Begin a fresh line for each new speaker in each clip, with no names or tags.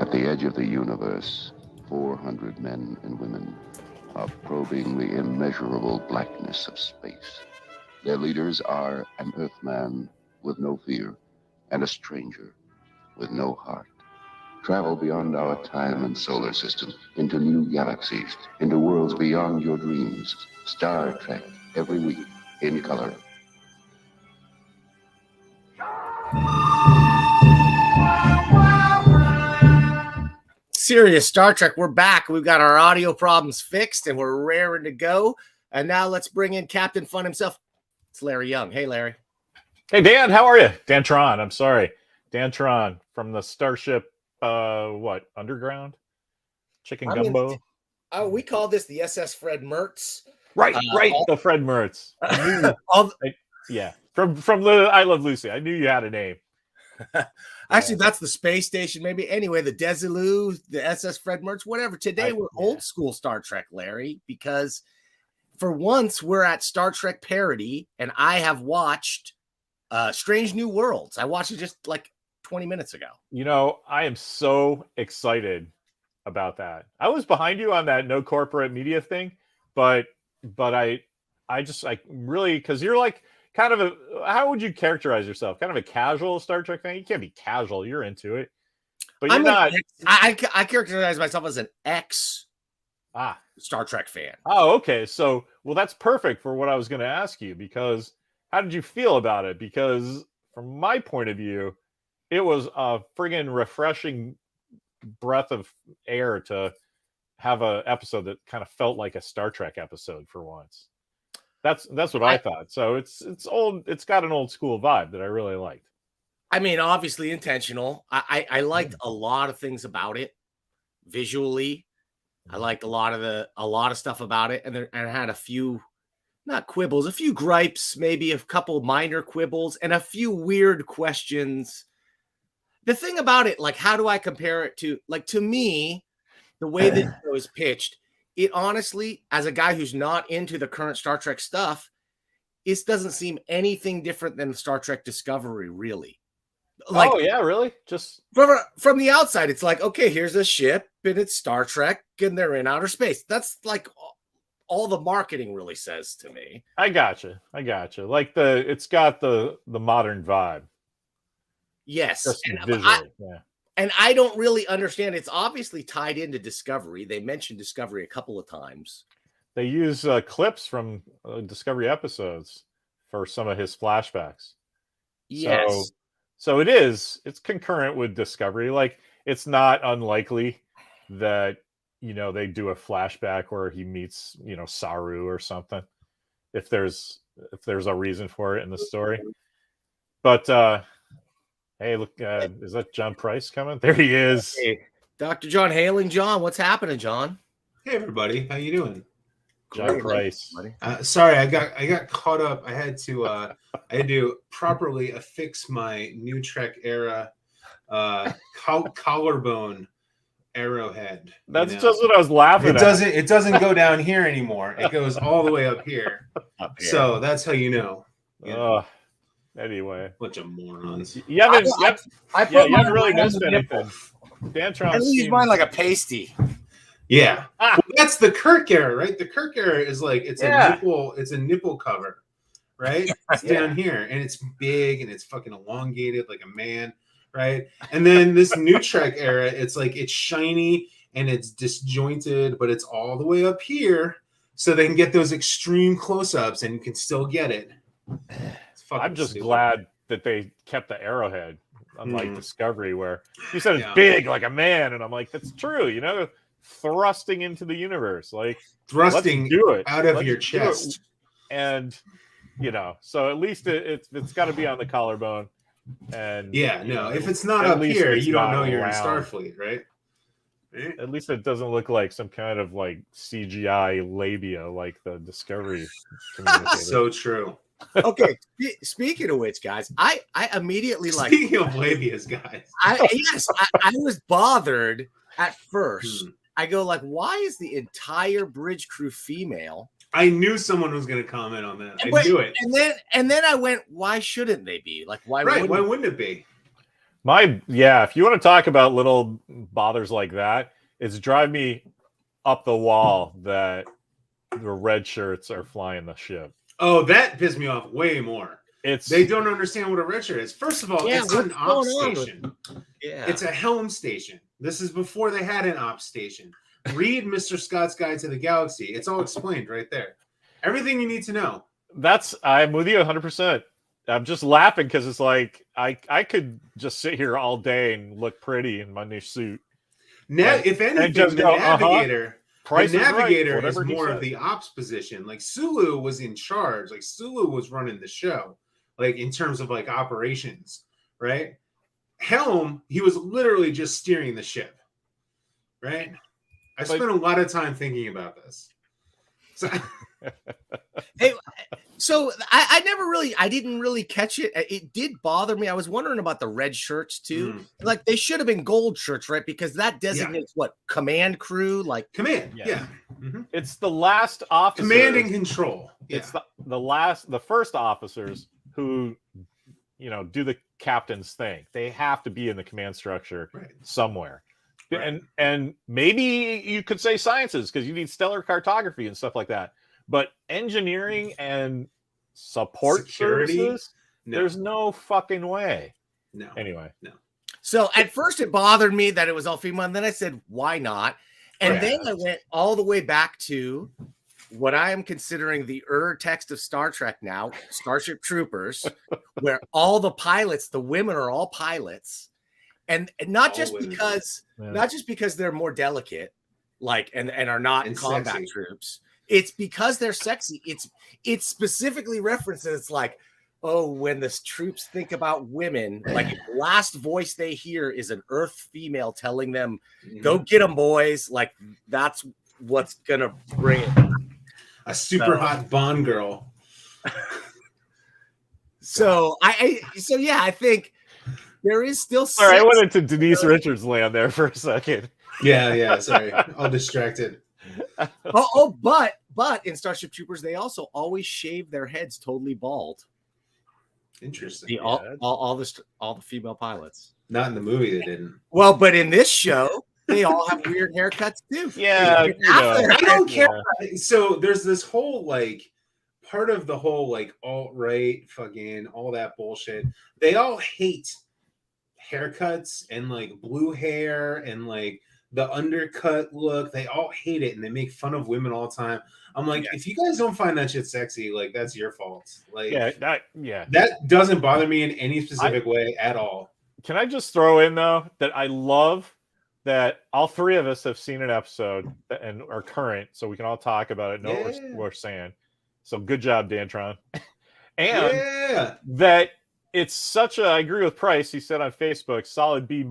At the edge of the universe, 400 men and women are probing the immeasurable blackness of space. Their leaders are an Earthman with no fear and a stranger with no heart. Travel beyond our time and solar system, into new galaxies, into worlds beyond your dreams. Star Trek, every week, in color.
Serious Star Trek, we're back. We've got our audio problems fixed and we're raring to go. And now let's bring in Captain Fun himself. It's Larry Young. Hey, Larry.
Hey, Dan, how are you? Dan Tron, I'm sorry. Dan Tron from the Starship, Underground? Chicken Gumbo?
We call this the SS Fred Mertz.
Right, the Fred Mertz. From the I Love Lucy. I knew you had a name.
Actually, that's the space station, maybe. Anyway, the Desilu, the SS Fred Mertz, whatever. Today, we're old school Star Trek, Larry, because for once, we're at Star Trek parody, and I have watched Strange New Worlds. I watched it just like 20 minutes ago.
You know, I am so excited about that. I was behind you on that no corporate media thing, but I really, because you're like kind of how would you characterize yourself? Kind of a casual Star Trek fan? You can't be casual. You're into it, but you're not.
I characterize myself as an ex Star Trek fan.
Oh, okay. So, well, that's perfect for what I was going to ask you, because how did you feel about it? Because from my point of view, it was a friggin' refreshing breath of air to have an episode that kind of felt like a Star Trek episode for once. That's what I thought. So it's old. It's got an old school vibe that I really liked.
I mean, obviously intentional. I liked a lot of things about it visually. I liked a lot of stuff about it, and I had a few, not quibbles, a few gripes, maybe a couple minor quibbles, and a few weird questions. The thing about it, like, how do I compare it to, like, to me, the way that it was pitched, it honestly, as a guy who's not into the current Star Trek stuff, it doesn't seem anything different than Star Trek Discovery, really.
Like, oh yeah, really? Just
from the outside, it's like, okay, here's a ship and it's Star Trek and they're in outer space. That's like all the marketing really says to me.
I gotcha. Like it's got the modern vibe.
Yes,
and
and I don't really understand. It's obviously tied into Discovery. They mentioned Discovery a couple of times.
They use clips from Discovery episodes for some of his flashbacks.
Yes.
So it's concurrent with Discovery. Like, it's not unlikely that, they do a flashback where he meets, Saru or something, if there's a reason for it in the story. But hey, look, is that John Price coming? There he is.
Hey, Dr. John hailing. John, what's happening, John?
Hey, everybody. How you doing?
John Price.
Sorry, I got caught up. I had to properly affix my New Trek era collarbone arrowhead.
That's just what I was laughing at.
It doesn't go down here anymore. It goes all the way up here. So that's how you know.
Anyway,
bunch of morons.
You haven't really missed anything. Dan Tron.
I use mine like a pasty.
Yeah, well, that's the Kirk era, right? The Kirk era is like it's a nipple cover, right? It's down here, and it's big and it's fucking elongated like a man, right? And then this New Trek era, it's like it's shiny and it's disjointed, but it's all the way up here, so they can get those extreme close-ups and you can still get it.
I'm just glad that they kept the arrowhead, unlike Discovery, where you said it's big like a man, and I'm like, that's true, thrusting into the universe, like
thrusting
do it
out of your chest,
and so at least it's got to be on the collarbone. And
if it's not up here, you don't know you're in Starfleet, right?
At least it doesn't look like some kind of like CGI labia like the Discovery communicator.
So true.
Okay, speaking of which, guys, I immediately
speaking of labias, guys.
I was bothered at first. I go like, why is the entire bridge crew female?
I knew someone was going to comment on that. I knew it.
And then I went, why shouldn't they be? Like, why?
Right? Why wouldn't it be?
If you want to talk about little bothers like that, it's drive me up the wall that the red shirts are flying the ship.
Oh, that pissed me off way more.
They
don't understand what a red shirt is. First of all, it's an op station. It's a helm station. This is before they had an op station. Read Mr. Scott's Guide to the Galaxy. It's all explained right there. Everything you need to know.
I'm with you 100%. I'm just laughing because it's like I could just sit here all day and look pretty in my new suit.
If anything, the navigator is more of the ops position. Like Sulu was in charge. Like Sulu was running the show. Like in terms of like operations, right? Helm, he was literally just steering the ship, right? I spent a lot of time thinking about this.
So I didn't really catch it. It did bother me. I was wondering about the red shirts too. Like they should have been gold shirts, right? Because that designates what command crew, like
command. Yeah. Mm-hmm.
It's the last officer.
Command and control. Yeah.
It's the first officers who, do the captain's thing. They have to be in the command structure somewhere. Right. And maybe you could say sciences because you need stellar cartography and stuff like that. But engineering and support services, there's no fucking way.
No.
Anyway.
No.
So at first it bothered me that it was all female, and then I said, why not? And then I went all the way back to what I am considering the text of Star Trek now, Starship Troopers, where all the pilots, the women are all pilots. And not just because they're more delicate, like and are not in combat sexy. Troops. It's because they're sexy. It's specifically referenced. It's like, oh, when the troops think about women, like the last voice they hear is an Earth female telling them, "Go get them, boys!" Like that's what's gonna bring it.
A super hot Bond girl.
I think there is still.
Sorry, I went into Denise Richards land there for a second.
Yeah. Sorry, all distracted.
But in Starship Troopers, they also always shave their heads totally bald.
Interesting.
All the female pilots.
Not in the movie, they didn't.
Well, but in this show, they all have weird haircuts too.
Yeah,
I don't care. So there's this whole like part of the whole like alt-right fucking all that bullshit. They all hate haircuts and like blue hair and like the undercut look. They all hate it and they make fun of women all the time. I'm like, if you guys don't find that shit sexy, like that's your fault. Like, that doesn't bother me in any specific way at all.
Can I just throw in though that I love that all three of us have seen an episode and are current, so we can all talk about it. Know what we're saying. So good job, Dantron. And that it's such a. I agree with Price. He said on Facebook, solid B-,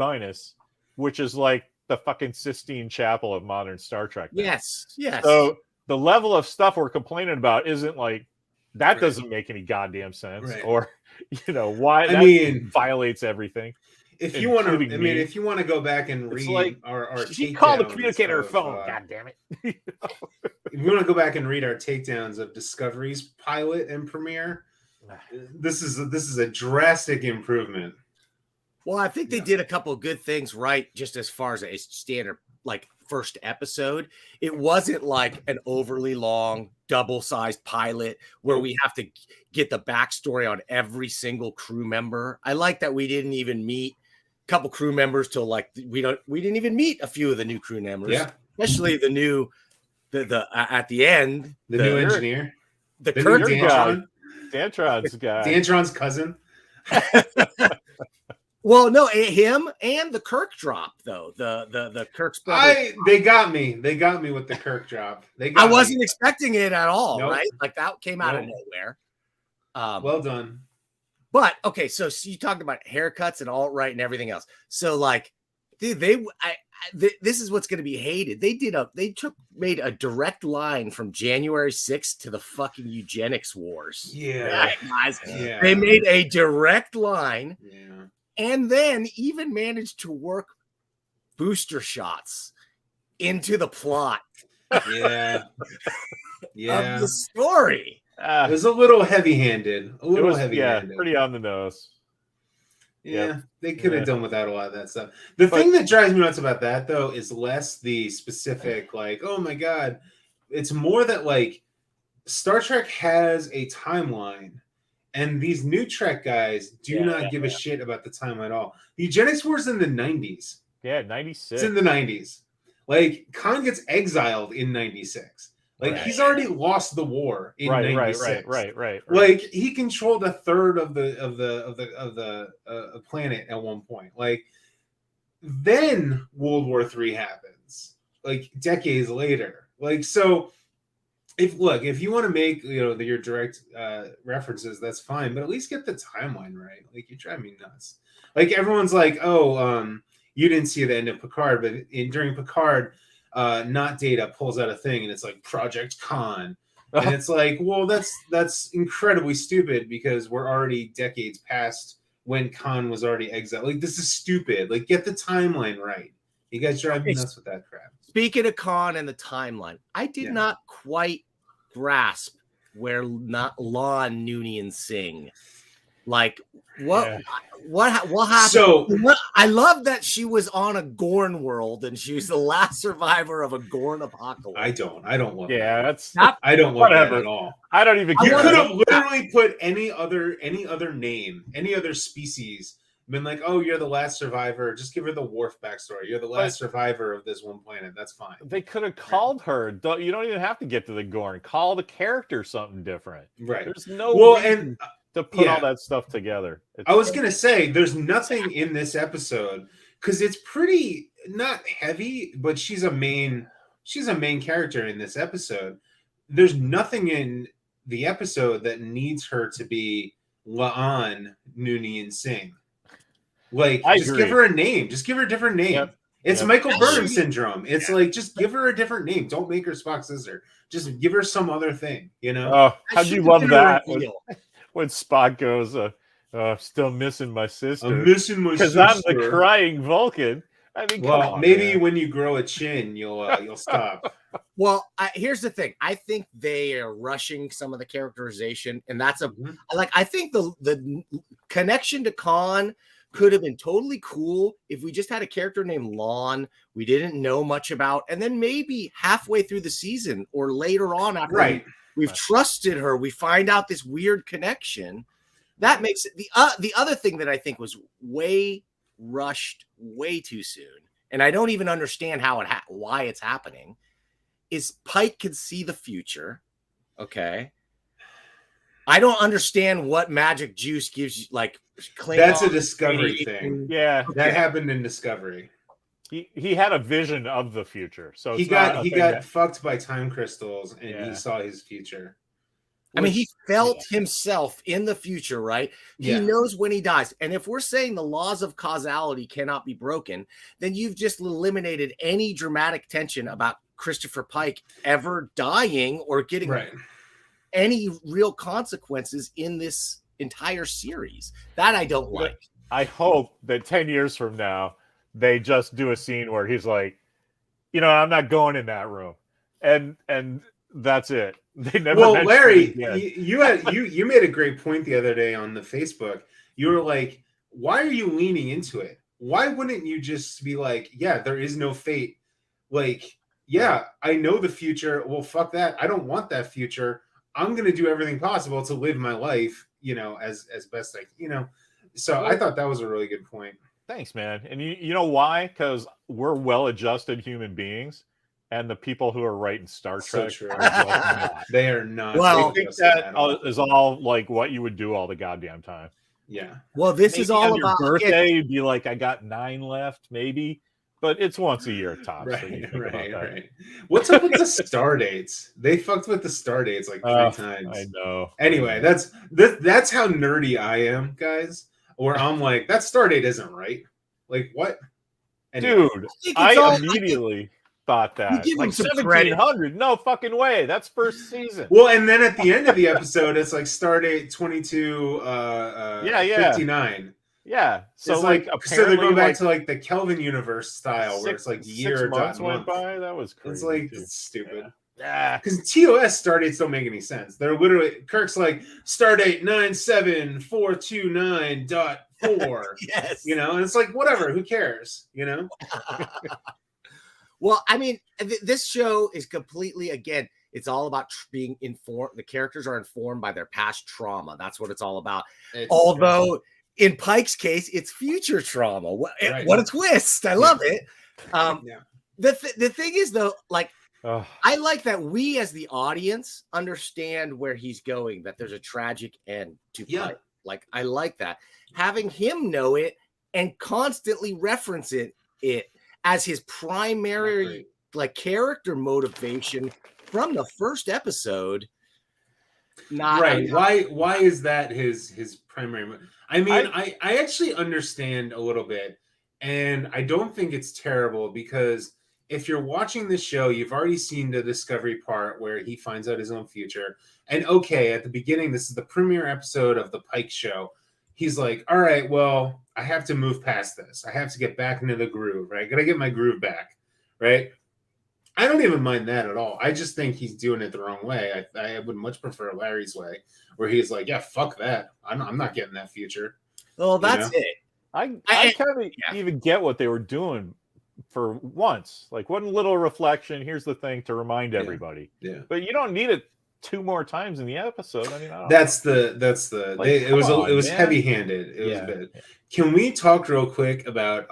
which is like the fucking Sistine Chapel of modern Star Trek. Now.
Yes.
So the level of stuff we're complaining about isn't like that doesn't make any goddamn sense, or why that violates everything.
If you want to, if you want to go back and read our
she called the communicator her phone. God damn it!
If you want to go back and read our takedowns of Discovery's pilot and premiere, this is a drastic improvement.
Well, I think they did a couple of good things right, just as far as a standard like first episode. It wasn't like an overly long, double-sized pilot where we have to get the backstory on every single crew member. I like that we didn't even meet a couple crew members till like we didn't even meet a few of the new crew members, especially the new at the end
the new engineer,
the Kirk
guy,
Dantron's guy,
Dantron's cousin.
Well, no, him and the Kirk drop though. The Kirk's brother.
They got me with the Kirk drop.
I wasn't expecting it at all, right? Like that came out of nowhere.
Well done.
But okay, so you talked about haircuts and alt-right and everything else. So like, dude, this is what's going to be hated. They made a direct line from January 6th to the fucking eugenics wars.
Yeah,
guys. Yeah. They made a direct line.
Yeah.
And then even managed to work booster shots into the plot.
Yeah.
Of the story.
It was a little heavy-handed. Pretty on the nose. Yeah, they could have done without a lot of that stuff. The thing that drives me nuts about that, though, is less the specific, like, oh my god. It's more that, like, Star Trek has a timeline, and these new Trek guys do not give a shit about the timeline at all. The Eugenics War is in the 90s.
Yeah, 96.
It's in the 90s. Like, Khan gets exiled in 96. Like, he's already lost the war in 96.
Right.
Like, he controlled a third of the planet at one point. Like, then World War III happens, like, decades later. Like, so if you want to make, your direct references, that's fine, but at least get the timeline right. Like, you drive me nuts. Like, everyone's like, you didn't see the end of Picard, but during Picard, not Data pulls out a thing, and it's like Project Khan, and it's like, well, that's incredibly stupid because we're already decades past when Khan was already exiled. Like, this is stupid. Like, get the timeline right. You guys drive me nuts with that crap. Speaking
of Khan and the timeline, I did not quite grasp where Lon Noonien Singh, like, what happened? So I love that she was on a Gorn world and she was the last survivor of a Gorn apocalypse.
I don't love
that.
I don't love that at all.
I don't even
care. You could have literally put any other name, any other species, been like, oh, you're the last survivor. Just give her the Worf backstory. You're the last survivor of this one planet. That's fine.
They could have called her. You don't even have to get to the Gorn. Call the character something different.
Right.
There's no reason to put all that stuff together.
I was going to say, there's nothing in this episode because it's pretty not heavy, but she's a main character in this episode. There's nothing in the episode that needs her to be La'an Noonien Singh. Like, just give her a name. Just give her a different name. It's Michael Burnham syndrome. It's like, just give her a different name. Don't make her Spock's sister. Just give her some other thing,
Oh, how'd you love that? When Spock goes, still missing my sister.
I'm missing my sister.
Because I'm the crying Vulcan. I mean,
well, maybe when you grow a chin, you'll stop.
Well, here's the thing. I think they are rushing some of the characterization, and that's I think the connection to Khan could have been totally cool if we just had a character named Lon we didn't know much about, and then maybe halfway through the season or later on after we've trusted her, we find out this weird connection. That makes it the other thing that I think was way rushed way too soon, and I don't even understand why it's happening, is Pike can see the future. Okay. I don't understand what magic juice gives you, like,
that's a Discovery thing. Yeah, that happened in Discovery.
He had a vision of the future, so
he got fucked by time crystals, and he saw his future.
I mean, he felt himself in the future, right? He knows when he dies. And if we're saying the laws of causality cannot be broken, then you've just eliminated any dramatic tension about Christopher Pike ever dying or getting any real consequences in this entire series. That I don't like.
I hope that 10 years from now, they just do a scene where he's like, I'm not going in that room. And that's it. They never.
Well, Larry, you made a great point the other day on the Facebook. You were like, why are you leaning into it? Why wouldn't you just be like, yeah, there is no fate. Like, yeah, I know the future. Well, fuck that. I don't want that future. I'm going to do everything possible to live my life, as best I, So I thought that was a really good point.
Thanks, man. And you know why? Because we're well-adjusted human beings, and the people who are writing Star Trek
they are not.
Well, I think that is all like what you would do all the goddamn time.
Yeah.
Well, this is all
about your birthday. You'd be like, I got 9 left, maybe. But it's once a year tops.
Right. What's up with the star dates? They fucked with the star dates like 3 times.
I know.
Anyway, that's how nerdy I am, guys. Where I'm like, that star date isn't right. Like, what?
Anyway. Dude, I immediately thought that.
You give
like 1700? No fucking way. That's first season.
Well, and then at the end of the episode, it's like star date 22 59.
Yeah,
so it's like so they're going back to like the Kelvin universe style, where it's like year
6 months
month.
went by. That was crazy.
It's like it's stupid. Yeah, because TOS stardates don't make any sense. They're literally Kirk's like stardate 97429.5 4.
Yes.
You know, and it's like, whatever, who cares? You know?
Well, I mean, this show is completely, again, it's all about being informed. The characters are informed by their past trauma. That's what it's all about. Although in Pike's case, it's future trauma. What a twist. I love it. The thing is, though, like, I like that we as the audience understand where he's going, that there's a tragic end to Pike. Like, I like that. Having him know it and constantly reference it as his primary like character motivation from the first episode.
Why is that his primary? I mean, I actually understand a little bit, and I don't think it's terrible, because if you're watching this show, you've already seen the discovery part where he finds out his own future. And okay, at the beginning, this is the premiere episode of the Pike show. He's like, all right, well, I have to move past this. I have to get back into the groove, right? Gotta get my groove back, right? I don't even mind that at all. I just think he's doing it the wrong way. I would much prefer Larry's way, where he's like, yeah, fuck that. I'm not getting that future.
Well, that's it.
I kind of even get what they were doing for once. Like, one little reflection. Here's the thing to remind everybody.
Yeah.
But you don't need it 2 more times in the episode. I mean,
that's the like, it was heavy-handed. It was a bit. Can we talk real quick about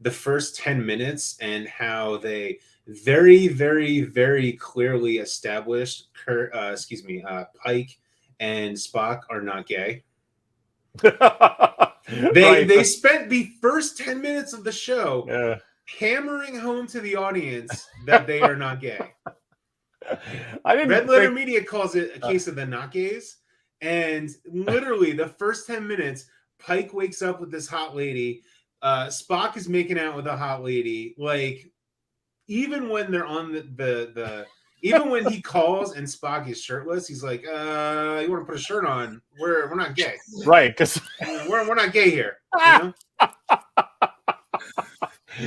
the first 10 minutes and how they very, very, very clearly established Pike and Spock are not gay? They spent the first 10 minutes of the show hammering home to the audience that they are not gay. Red Letter Media calls it a case of the not gays, and literally the first 10 minutes, Pike wakes up with this hot lady. Spock is making out with a hot lady. Like, even when they're on the even when he calls and Spock is shirtless, he's like, "You want to put a shirt on? We're not gay,
right? Because
we're not gay here." You know?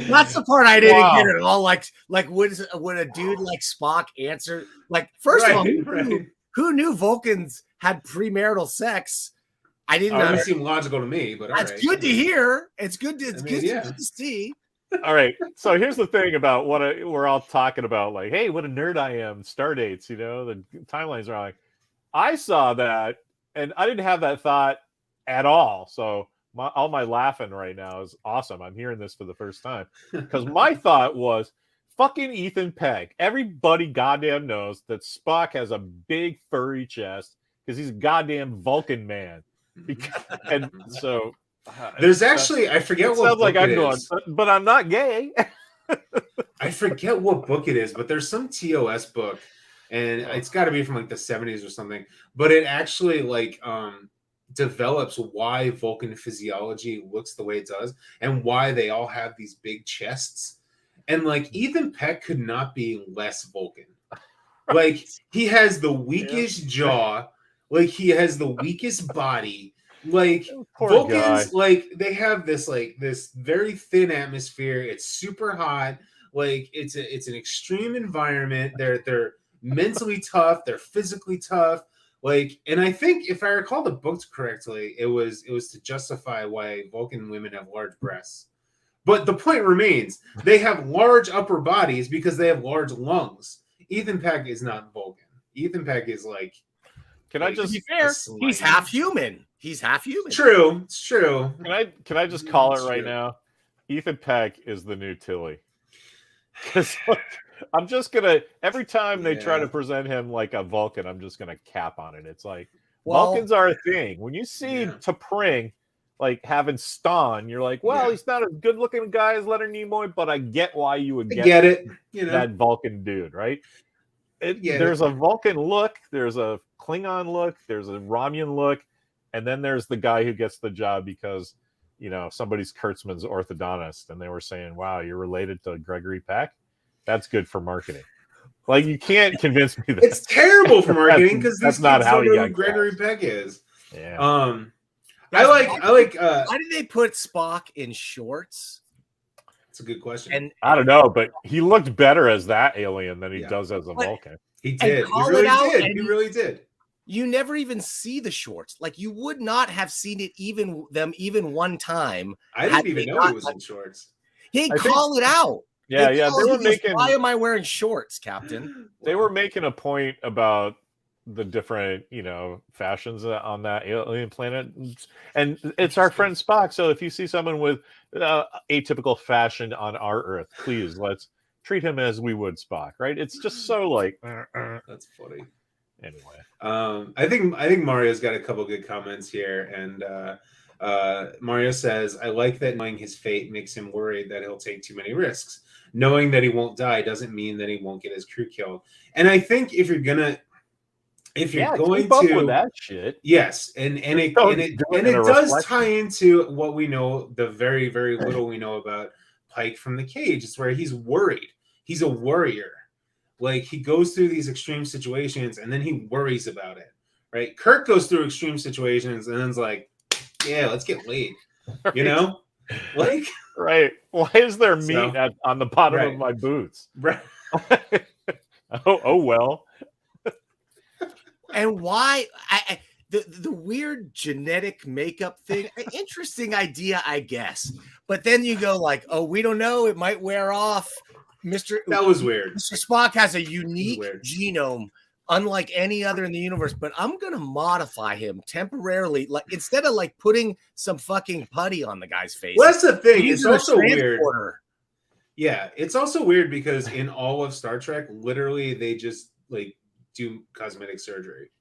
That's the part I didn't get at all. Like when a dude like Spock answered, like, first of all, who knew Vulcans had premarital sex? I didn't know.
It seemed logical to me, but
that's good to hear. It's good to see.
All right. So here's the thing about what we're all talking about. Like, hey, what a nerd I am. Star dates, you know, the timelines are like, I saw that and I didn't have that thought at all. So all my laughing right now is awesome. I'm hearing this for the first time, because my thought was fucking Ethan Peck. Everybody goddamn knows that Spock has a big furry chest because he's a goddamn Vulcan man. And so
there's actually, I forget what
sounds like
book
I'm
it
going,
is.
but I'm not gay.
I forget what book it is, but there's some TOS book, and it's got to be from like the 70s or something. But it actually like develops why Vulcan physiology looks the way it does and why they all have these big chests. And like Ethan Peck could not be less Vulcan. Like, he has the weakest jaw, like he has the weakest body. Like, Vulcans, like, they have this very thin atmosphere. It's super hot. Like, it's an extreme environment. They're mentally tough. They're physically tough. Like, and I think if I recall the books correctly, it was to justify why Vulcan women have large breasts. But the point remains, they have large upper bodies because they have large lungs. Ethan Peck is not Vulcan. Ethan Peck is like,
can I just
be fair? He's half human. He's half human.
True. It's true.
Can I just call it right now? Ethan Peck is the new Tilly. Because I'm just gonna, every time they try to present him like a Vulcan, I'm just gonna cap on it. It's like, Vulcans are a thing. When you see T'Pring like having Ston, you're like, well, he's not a good looking guy as Leonard Nimoy, but I get why you would get
it. You know,
that Vulcan dude, right? There's a Vulcan look, there's a Klingon look, there's a Romulan look, and then there's the guy who gets the job because, you know, somebody's Kurtzman's orthodontist, and they were saying, wow, you're related to Gregory Peck? That's good for marketing. Like, you can't convince me that
it's terrible for marketing because
that's
these
not
kids
how
don't
he
know
got
who Gregory Peck is.
Yeah.
I like
why did they put Spock in shorts?
It's a good question.
And
I don't know, but he looked better as that alien than he does as a Vulcan.
He did. He really did. He really did.
you never even see the shorts. Like you would not have seen it even one time.
I didn't even know he was in shorts.
He'd call it out.
Yeah, yeah. They were making.
Why am I wearing shorts, Captain?
They were making a point about the different, fashions on that alien planet, and it's our friend Spock. So if you see someone with atypical fashion on our Earth, please let's treat him as we would Spock, right? It's just so like.
That's funny.
Anyway,
I think Mario's got a couple good comments here, and Mario says, "I like that knowing his fate makes him worried that he'll take too many risks. Knowing that he won't die doesn't mean that he won't get his crew killed." And I think if you're going
keep up with that shit,
yes, and it does tie into what we know, the very, very little we know about Pike from the cage. It's where he's worried. He's a worrier. Like he goes through these extreme situations and then he worries about it, right? Kirk goes through extreme situations and then's like, yeah, let's get laid, like
right. Why is there meat on the bottom of my boots?
Right.
oh well.
And why the weird genetic makeup thing, an interesting idea, I guess. But then you go like, oh, we don't know, it might wear off.
That was weird.
Mr. Spock has a unique genome, unlike any other in the universe, but I'm gonna modify him temporarily. Like instead of like putting some fucking putty on the guy's face.
Well, that's the thing. It's also weird.
Yeah,
it's also weird because in all of Star Trek, literally they just like do cosmetic surgery.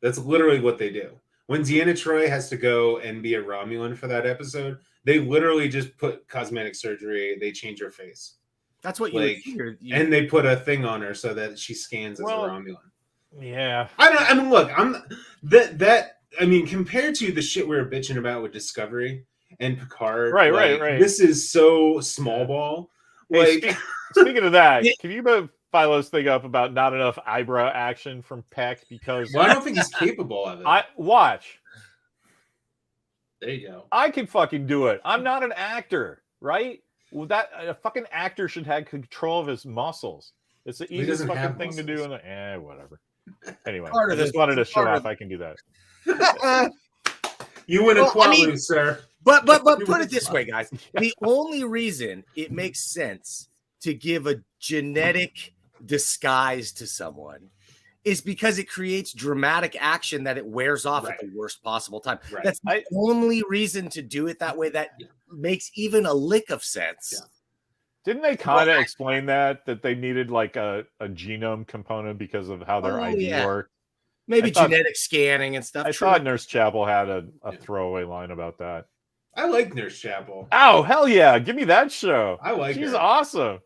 That's literally what they do. When Deanna Troi has to go and be a Romulan for that episode, they literally just put cosmetic surgery. They change her face.
That's what
and they put a thing on her so that she scans as a Romulan.
Yeah.
I mean, look, I mean, compared to the shit we were bitching about with Discovery and Picard,
right.
This is so small ball.
Hey, speaking of that, can you move Philo's thing up about not enough eyebrow action from Peck? Because
I don't think he's capable of it.
Watch.
There you go.
I can fucking do it. I'm not an actor, right? Well, a fucking actor should have control of his muscles. It's the easiest fucking thing to do. Whatever. Anyway, I just wanted to show off I can do that.
You win a Qualu, sir.
But put it this way, guys. The only reason it makes sense to give a genetic disguise to someone is because it creates dramatic action that it wears off at the worst possible time. Right. That's the only reason to do it that way. That makes even a lick of sense. Yeah.
Didn't they kind of explain that they needed like a genome component because of how their ID worked?
Maybe genetic scanning and stuff.
I thought Nurse Chapel had a throwaway line about that.
I like Nurse Chapel.
Oh, hell yeah. Give me that show.
I like
She's
her.
awesome.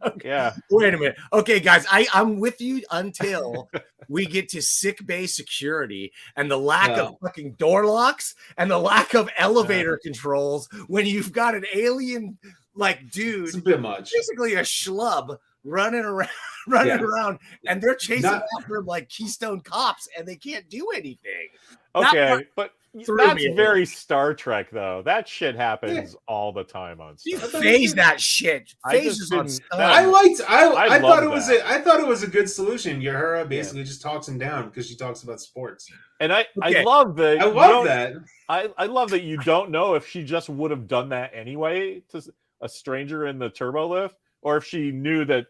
Okay.
Yeah.
Wait a minute. Okay, guys, I'm with you until we get to sick bay security and the lack of fucking door locks and the lack of elevator controls when you've got an alien like dude.
It's a bit much.
Basically a schlub running around, and they're chasing after him like Keystone Cops, and they can't do anything.
Okay, but that's very Star Trek, though. That shit happens all the time on Star Trek.
Phase that shit. Phases on stuff.
I thought it was a good solution. Uhura basically just talks him down because she talks about sports.
And I love that.
I
love that you don't know if she just would have done that anyway to a stranger in the turbo lift, or if she knew that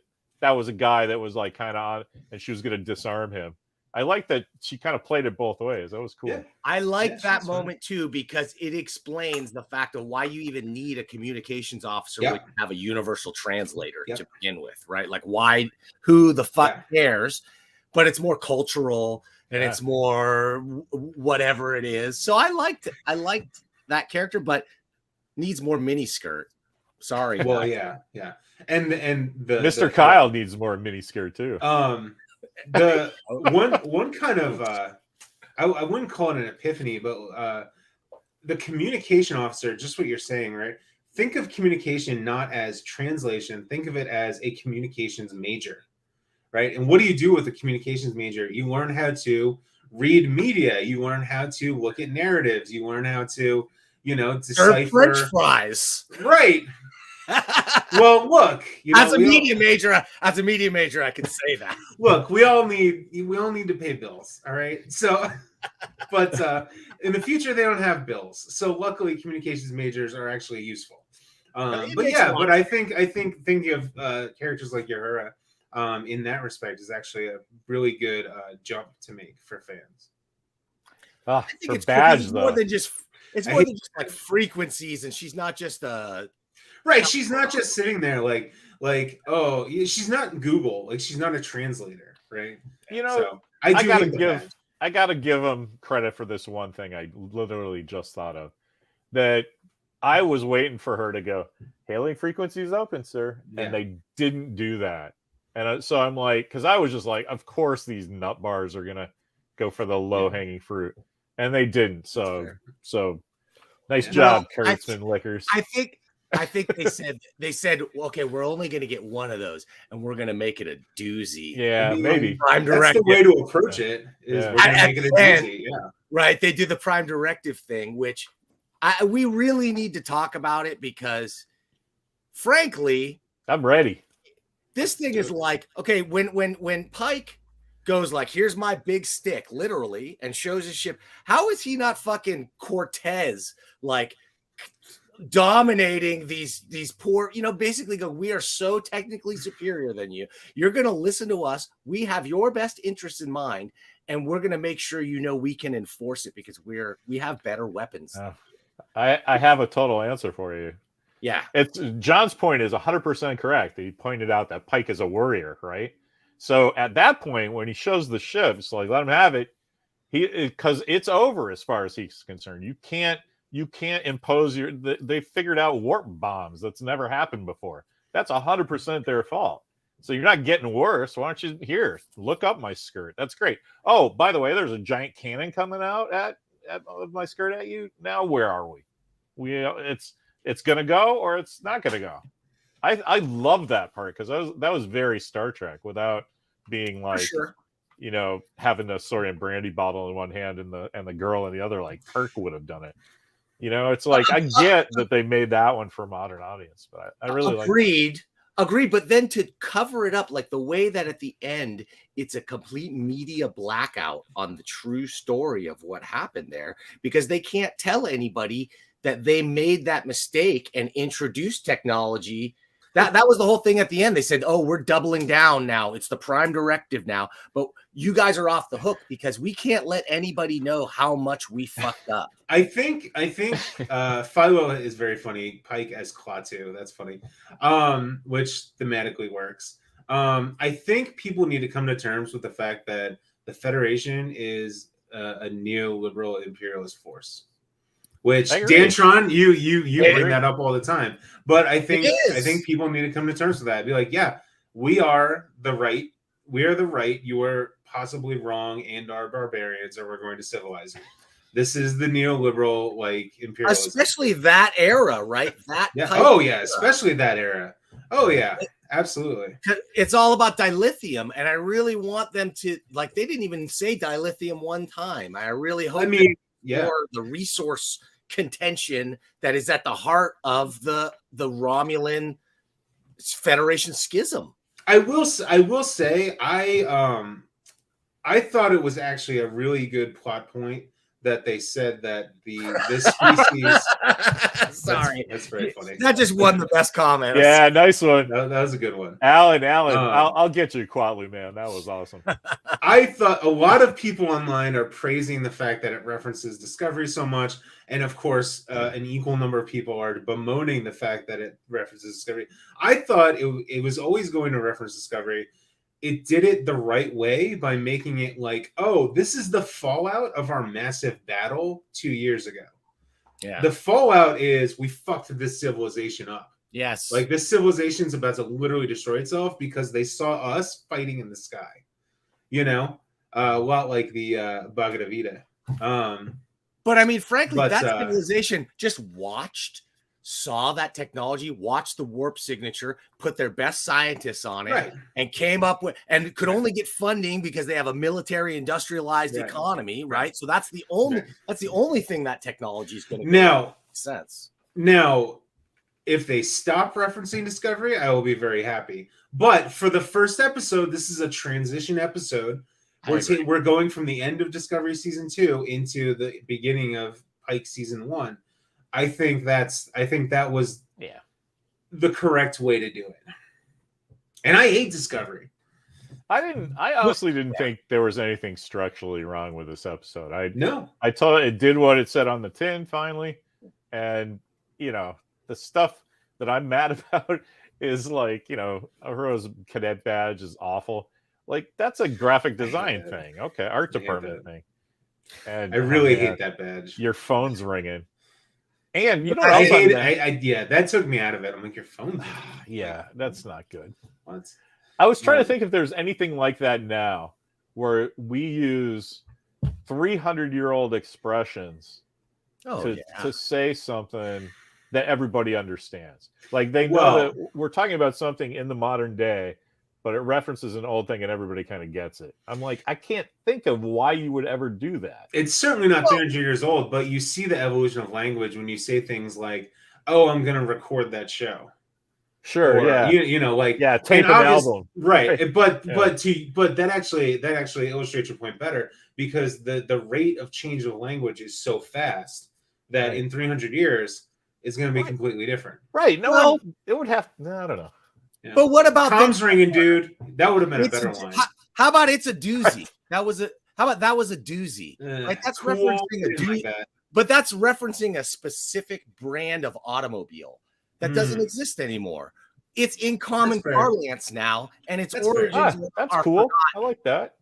was a guy that was like kind of on, and she was going to disarm him. I like that she kind of played it both ways. That was cool.
Yeah. I like that moment too, because it explains the fact of why you even need a communications officer when you have a universal translator to begin with, right? Like who the fuck cares? But it's more cultural and it's more whatever it is. So I liked that character, but needs more mini skirt. Sorry.
Well, and
Mr. Kyle needs more mini skirt too.
The one kind of I wouldn't call it an epiphany, but the communication officer, just what you're saying, right? Think of communication not as translation. Think of it as a communications major, right? And what do you do with a communications major? You learn how to read media. You learn how to look at narratives. You learn how to, decipher
French fries.
Right. Well, look,
as a media major, I can say that.
Look, we all need to pay bills, all right? So, but in the future they don't have bills, so luckily communications majors are actually useful. But I think thinking of characters like Uhura in that respect is actually a really good jump to make for fans.
Oh,
I think
it's more
than just like frequencies, and she's not just a
right. She's not just sitting there like oh, she's not Google, like she's not a translator, right? So I
gotta give them credit for this one thing I literally just thought of. That I was waiting for her to go, hailing frequencies open, sir, and they didn't do that. And so I'm like, because I was just like, of course these nut bars are gonna go for the low hanging fruit, and they didn't. So nice job, Kurtzman Liquors.
I think they said, okay, we're only going to get one of those, and we're going to make it a doozy.
Yeah, maybe
Prime Directive. That's the way to approach it. Is we're going to make it a doozy. Yeah,
right. They do the Prime Directive thing, which we really need to talk about it because, frankly,
I'm ready.
This thing is like, okay, when Pike goes like, here's my big stick, literally, and shows his ship. How is he not fucking Cortez, like dominating these poor, basically go, we are so technically superior than you. You're going to listen to us. We have your best interests in mind, and we're going to make sure we can enforce it because we have better weapons.
I have a total answer for you.
Yeah.
John's point is 100% correct. He pointed out that Pike is a warrior, right? So at that point, when he shows the ship, it's like, let him have it. Because it's over as far as he's concerned. You can't impose they figured out warp bombs. That's never happened before. That's 100% their fault. So you're not getting worse. Why don't you look up my skirt? That's great. Oh, by the way, there's a giant cannon coming out at my skirt at you. Now where are we? It's gonna go or it's not gonna go. I love that part because that was very Star Trek without being like, having the Sorian brandy bottle in one hand and the girl in the other, like Kirk would have done it. It's like I get that they made that one for a modern audience, but I really
agreed. But then to cover it up, like the way that at the end it's a complete media blackout on the true story of what happened there, because they can't tell anybody that they made that mistake and introduced technology. That was the whole thing at the end. They said, oh, we're doubling down now. It's the Prime Directive now. But you guys are off the hook because we can't let anybody know how much we fucked up.
I think Philo is very funny. Pike as Klaatu. That's funny. Which thematically works. I think people need to come to terms with the fact that the Federation is a neoliberal imperialist force. Which Dantron, you bring that up all the time, but I think people need to come to terms with that. Be like, yeah, we are the right. We are the right. You are possibly wrong and are barbarians, or we're going to civilize you. This is the neoliberal imperialism,
especially that era, right?
Especially that era. Oh yeah, absolutely.
It's all about dilithium, and I really want them to they didn't even say dilithium one time. I really hope. The resource contention that is at the heart of the Romulan Federation schism. I will say I thought it was actually a really good plot point that they said that this species. Sorry,
that's very funny.
That just won the best comment.
Yeah, nice one.
That was a good one.
Alan, I'll get you Quatlu, man. That was awesome.
I thought a lot of people online are praising the fact that it references Discovery so much, and of course, an equal number of people are bemoaning the fact that it references Discovery. I thought it was always going to reference Discovery. It did it the right way by making it like, oh, this is the fallout of our massive battle 2 years ago. Yeah. The fallout is we fucked this civilization up.
Yes.
Like this civilization's about to literally destroy itself because they saw us fighting in the sky. A lot like the Bhagavad Gita.
But I mean, frankly, that civilization just saw that technology, watched the warp signature, put their best scientists on it, and came up with, and could only get funding because they have a military industrialized economy, right? So that's the only thing that technology is going to make sense.
Now, If they stop referencing Discovery, I will be very happy. But for the first episode, this is a transition episode. We're going from the end of Discovery season 2 into the beginning of Pike season 1. I think that was the correct way to do it. And I hate Discovery.
I honestly didn't think there was anything structurally wrong with this episode.
I
told it did what it said on the tin finally, and the stuff that I'm mad about is like Uhura's cadet badge is awful. Like that's a graphic design thing. Okay, art department thing. And
I really hate that badge.
Your phone's ringing. And you know
what else? Yeah, that took me out of it. I'm like, your phone's ringing.
Yeah, that's not good.
What?
I was trying to think if there's anything like that now where we use 300-year-old expressions to say something that everybody understands. Like they know that we're talking about something in the modern day, but it references an old thing and everybody kind of gets it. I'm like, I can't think of why you would ever do that.
It's certainly not 300 years old, but you see the evolution of language when you say things like, oh, I'm going to record that show.
Sure,
or, like
tape an album,
right? But that actually illustrates your point better, because the rate of change of language is so fast that in 300 years it's going to be completely different.
Right? No, it would have. No, I don't know.
Yeah.
But what about
Tom's ringing, dude? That would have been a better line.
How about it's a doozy? How about that was a doozy? Like that's
cool.
referencing a doozy, but that's referencing a specific brand of automobile that doesn't exist anymore. It's in common parlance now, and its origins
that's cool. I like that.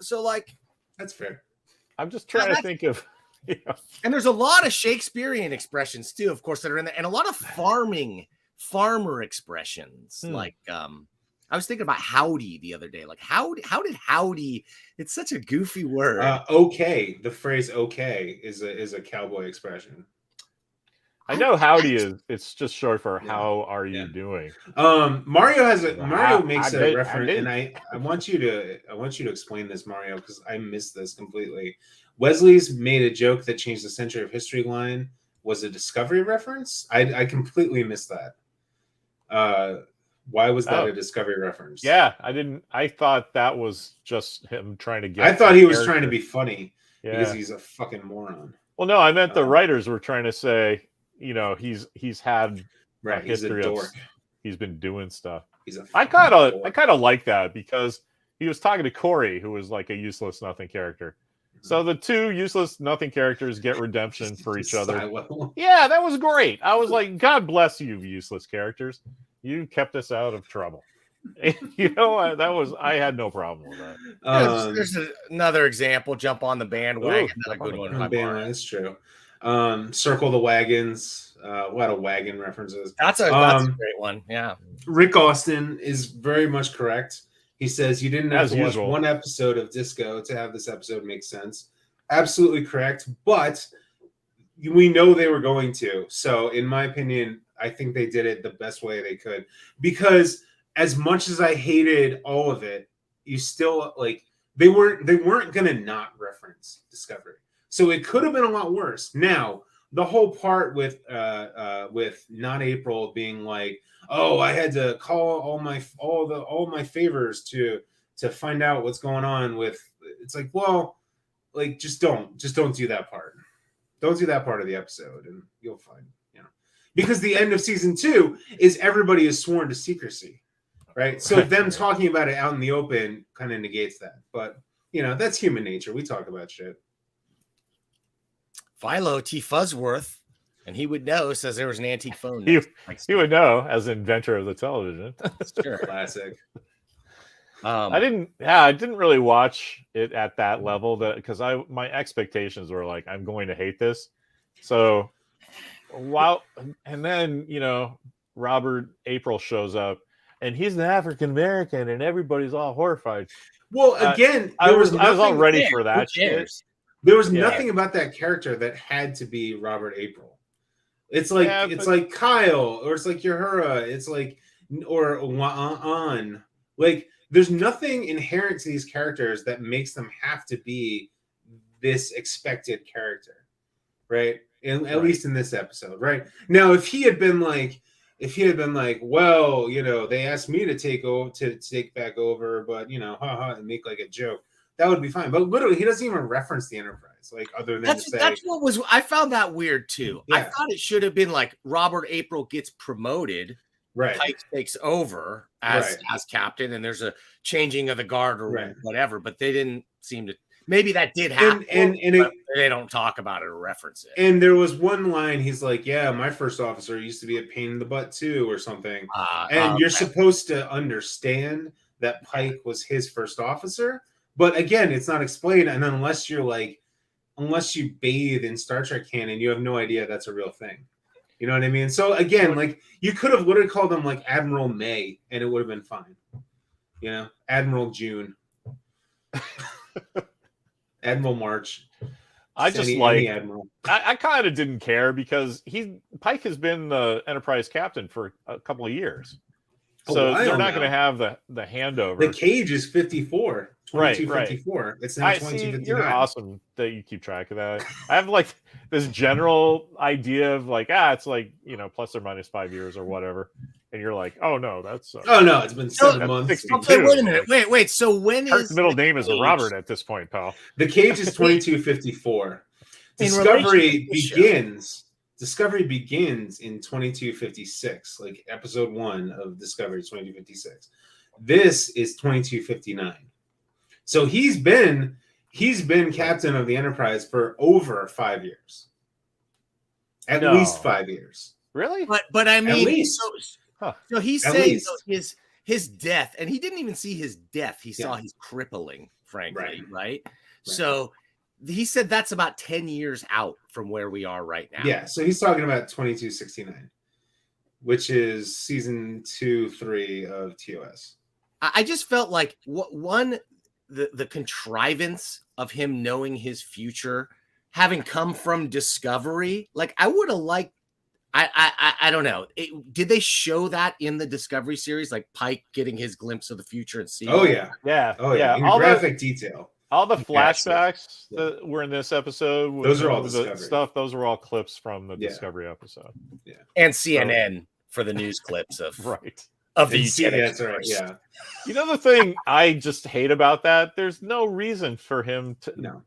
So like
that's fair.
I'm just trying to think of.
And there's a lot of Shakespearean expressions too, of course, that are in there, and a lot of farmer expressions. Like I was thinking about howdy the other day. Like how did howdy? It's such a goofy word.
Okay, the phrase "okay" is a cowboy expression.
I know howdy is. It's just short for how are you doing.
Mario makes a reference, and I want you to explain this, Mario, because I missed this completely. Wesley's made a joke that changed the century of history line was a Discovery reference. I completely missed that. Why was that a Discovery reference?
Yeah, I didn't. I thought that was just him trying to get.
I thought he was trying to be funny because he's a fucking moron.
Well, no, I meant the writers were trying to say, he's had a history of. He's been doing stuff. I kind of like that because he was talking to Corey, who was like a useless nothing character. So the two useless nothing characters get redemption for each other. Yeah, that was great. I was like, God bless you, useless characters. You kept us out of trouble. I had no problem with that.
There's another example. Jump on the bandwagon. Another good one.
That's true. Circle the wagons. A lot of wagon references.
That's a great one. Yeah.
Rick Austin is very much correct. He says you didn't have to watch one episode of Disco to have this episode make sense. Absolutely correct. But we know they were going to. So in my opinion, I think they did it the best way they could. Because as much as I hated all of it, you still they weren't gonna not reference Discovery. So it could have been a lot worse. Now, the whole part with not April being like, oh, I had to call all my favors to find out what's going on with. It's like, well, like just don't do that part. Don't do that part of the episode, and you'll find, because the end of season 2 is everybody is sworn to secrecy, right? So them talking about it out in the open kind of negates that. But that's human nature. We talk about shit.
Philo T. Fuzzworth, and he would know, says there was an antique phone.
He would know as inventor of the television.
Sure.
Classic.
I didn't really watch it at that level because my expectations were like, I'm going to hate this. So and then Robert April shows up and he's an African American and everybody's all horrified.
Well, again,
I was all ready for that shit.
There was nothing about that character that had to be Robert April. It's like like Kyle, or it's like Uhura, it's like or Wa'an. Like there's nothing inherent to these characters that makes them have to be this expected character, right? At least in this episode, right? Now, if he had been like, if he had been like, well, they asked me to take back over, but haha, and make like a joke, that would be fine. But literally, he doesn't even reference the Enterprise, like other than to say.
That's what was. I found that weird too.
Yeah.
I thought it should have been like Robert April gets promoted,
right,
Pike takes over as captain, and there's a changing of the guard or whatever. But they didn't seem to. Maybe that did happen, and they don't talk about it or reference it.
And there was one line, he's like, yeah, my first officer used to be a pain in the butt too, or something. And you're supposed to understand that Pike was his first officer. But again, it's not explained. And unless you bathe in Star Trek canon, you have no idea that's a real thing. You know what I mean? So again, like, you could have literally called him like Admiral May and it would have been fine. Admiral June. Admiral March.
I just I kind of didn't care because Pike has been the Enterprise captain for a couple of years. So they're not going to have the handover.
The cage is 54. 2254. It's now 2259.
You're awesome that you keep track of that. I have like this general idea of like, it's like, plus or minus 5 years or whatever. And you're like, oh no, that's
oh no, it's been 7 months.
Okay, wait a minute. Wait. So when
Kirk's middle name is Robert at this point, pal.
The cage is 2254. Discovery begins in 2256, like episode 1 of Discovery 2256. This is 2259. So he's been captain of the Enterprise for over 5 years. At least 5 years.
Really?
But I mean, so he's saying his death, and he didn't even see his death. He saw his crippling, frankly, right? So he said that's about 10 years out from where we are right now.
Yeah, so he's talking about 2269, which is season 2-3 of TOS.
I just felt like the contrivance of him knowing his future, having come from Discovery, like I would have liked. I don't know. Did they show that in the Discovery series, like Pike getting his glimpse of the future and seeing?
Oh yeah. In
all
graphic detail.
All the flashbacks that were in this episode,
those are all
the stuff. Those were all clips from the Discovery episode.
Yeah,
and CNN for the news clips of of the
that's right. Yeah.
The thing I just hate about that, there's no reason for him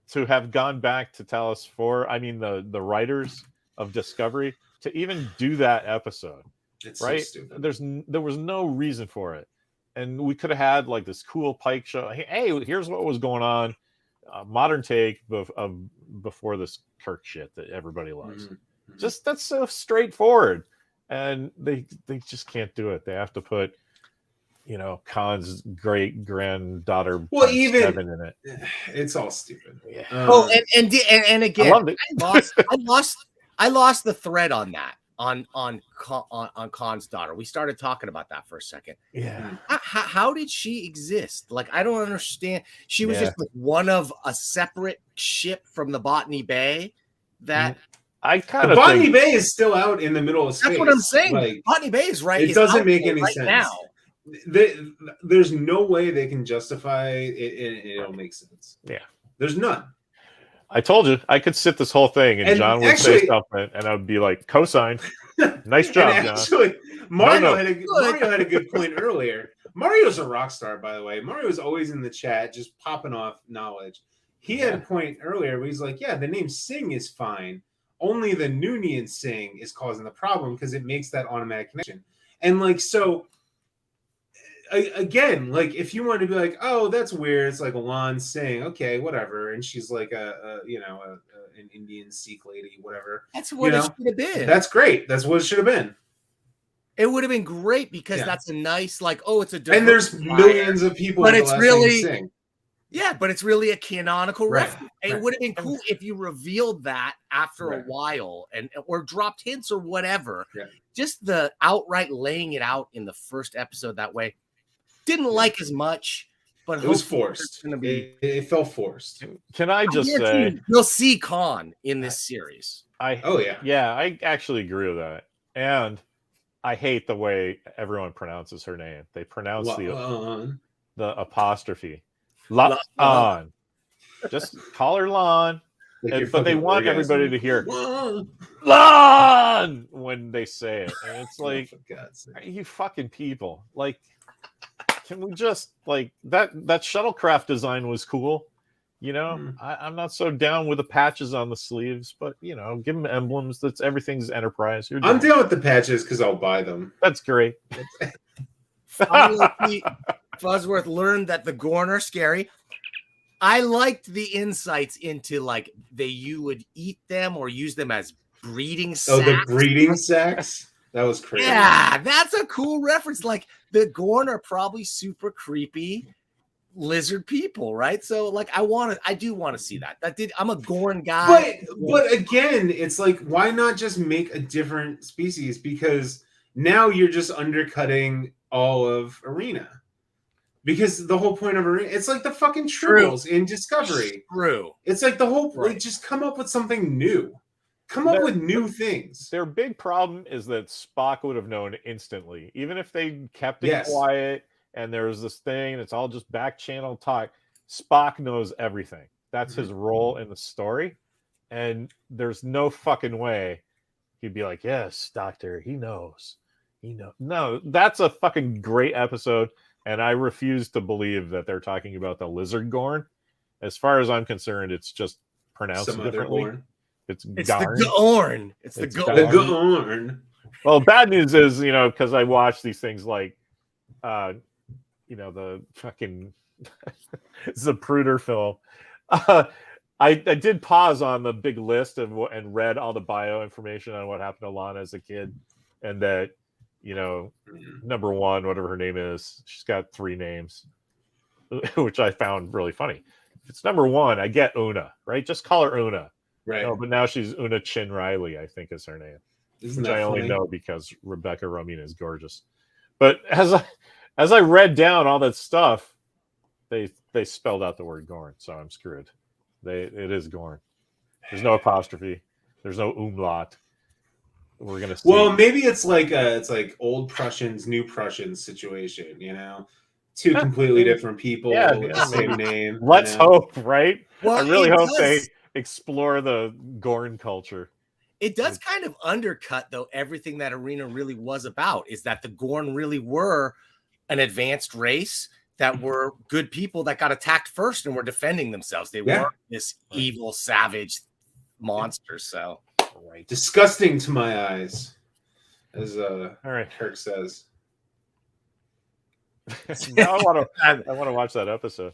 to have gone back to Talos 4. I mean, the writers of Discovery to even do that episode.
It's
right.
So stupid.
There was no reason for it. And we could have had like this cool Pike show. Hey, here's what was going on. Modern take of before this Kirk shit that everybody loves.
Mm-hmm.
Just that's so straightforward, and they just can't do it. They have to put, Khan's great granddaughter.
Well, even
7 in it.
It's all stupid.
Yeah.
And again, I lost the thread on that. On Khan's daughter. We started talking about that for a second.
Yeah.
How did she exist? Like, I don't understand. She was just like one of a separate ship from the Botany Bay that
I kind of
Botany Bay is still out in the middle of space.
That's what I'm saying.
Like,
Botany Bay is right.
It doesn't make any sense
now.
There's no way they can justify it. It'll make sense.
Yeah.
There's none.
I told you I could sit this whole thing and John would say something and I would be like, cosign. Nice job, John.
Actually, Mario had a good point earlier. Mario's a rock star, by the way. Mario's always in the chat, just popping off knowledge. He had a point earlier where he's like, yeah, the name Singh is fine. Only the Noonien Singh is causing the problem because it makes that automatic connection. And like, so again, like if you want to be like, oh, that's weird, it's like Lan Singh, okay, whatever, and she's like an Indian Sikh lady, whatever.
That's what it should have been.
That's great. That's what it should have been.
It would have been great because that's a nice, like, it's a
and there's millions of people,
but it's really
Singh.
Yeah, but it's really a canonical reference.
Right.
It would have been cool if you revealed that after a while or dropped hints or whatever.
Yeah.
Just the outright laying it out in the first episode that way. Didn't like as much, but
it was forced. It felt forced.
Can I just say
you'll see Khan in this series?
I actually agree with that, and I hate the way everyone pronounces her name. They pronounce the apostrophe. Lan. Just call her Lan, but they want everybody to hear Lon, when they say it, and it's like,
for God's sake.
you fucking people, like, can we just like that shuttlecraft design was cool, you know? I'm not so down with the patches on the sleeves, but you know, give them emblems. That's everything's Enterprise.
I'm down with the patches because I'll buy them.
That's great.
Finally, Fuzzworth learned that the Gorn are scary. I liked the insights into like you would eat them or use them as breeding sacks.
Oh, the breeding sacks? That was crazy.
Yeah, that's a cool reference. Like the Gorn are probably super creepy lizard people, right? So like I do want to see that. I'm a Gorn guy.
But again, it's like, why not just make a different species? Because now you're just undercutting all of Arena. Because the whole point of Arena, it's like the fucking tribbles in Discovery.
True.
It's like the whole like, just come up with something new. Come up with new things.
Their big problem is that Spock would have known instantly, even if they kept it quiet and there was this thing and it's all just back channel talk. Spock knows everything. That's his role in the story, and there's no fucking way he'd be like, "Yes, Doctor, he knows. He knows." No, that's a fucking great episode, and I refuse to believe that they're talking about the lizard Gorn. As far as I'm concerned, it's just pronounced differently. It's
the Gorn. It's the
Gorn.
Well, bad news is, you know, because I watch these things like, you know, the fucking Zapruder film. I did pause on the big list and read all the bio information on what happened to Lana as a kid, and that, you know, number one, whatever her name is, she's got 3 names, which I found really funny. If it's number one, I get Una, right? Just call her Una.
Right.
No, but now she's Una Chin Riley, I think is her name.
Isn't
which
that
I only
funny?
know because Rebecca Romijn is gorgeous. But as I read down all that stuff, they spelled out the word Gorn, so I'm screwed. It is Gorn. There's no apostrophe. There's no umlaut. We're gonna see.
Well, maybe it's like old Prussians, new Prussians situation, you know? 2 completely different people with the same name.
Let's hope, right?
Well,
I really hope they explore the Gorn culture.
It does kind of undercut, though, everything that Arena really was about, is that the Gorn really were an advanced race that were good people that got attacked first and were defending themselves. They weren't this evil, savage monster. So,
disgusting to my eyes, as Kirk says.
Now I want to watch that episode.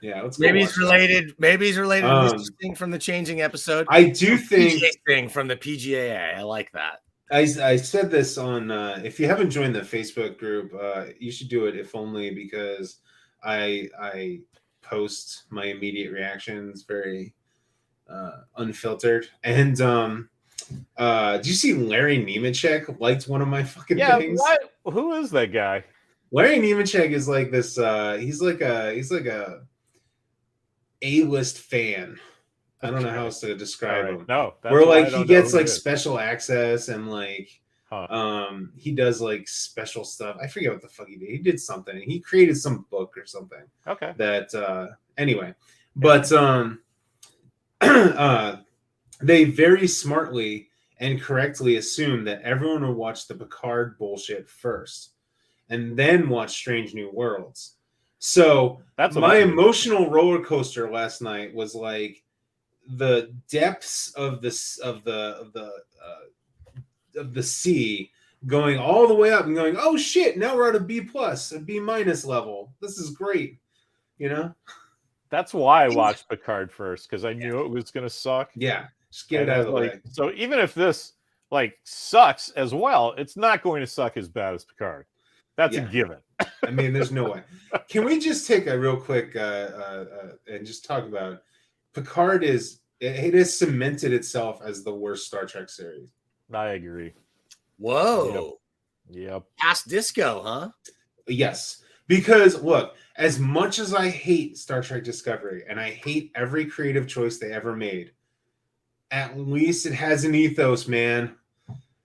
Yeah, let's go.
Maybe he's related. Maybe he's related to this thing from the Changing episode.
I do think
PGA thing from the PGA. I like that.
I said this on. If you haven't joined the Facebook group, you should do it. If only because I post my immediate reactions very unfiltered. And did you see Larry Nemechek liked one of my fucking things?
What? Who is that guy?
Larry Nemechek is like this. He's like a A-list fan. I don't know how else to describe him.
No,
where like he gets like special access and like he does like special stuff. I forget what the fuck he did. He did something. He created some book or something.
Okay.
That anyway, but they very smartly and correctly assume that everyone will watch the Picard bullshit first and then watch Strange New Worlds. So my emotional roller coaster last night was like the depths of the sea going all the way up and going, oh shit, now we're at a B+, a B- level. This is great. You know?
That's why I watched Picard first, because I knew it was gonna suck.
Yeah. Just get it out of the way.
So even if this like sucks as well, it's not going to suck as bad as Picard. That's a given.
I mean, there's no way. Can we just take a real quick and just talk about Picard? It has cemented itself as the worst Star Trek series.
I agree.
Whoa.
Yep.
Past Disco, huh?
Yes. Because look, as much as I hate Star Trek Discovery and I hate every creative choice they ever made, at least it has an ethos, man.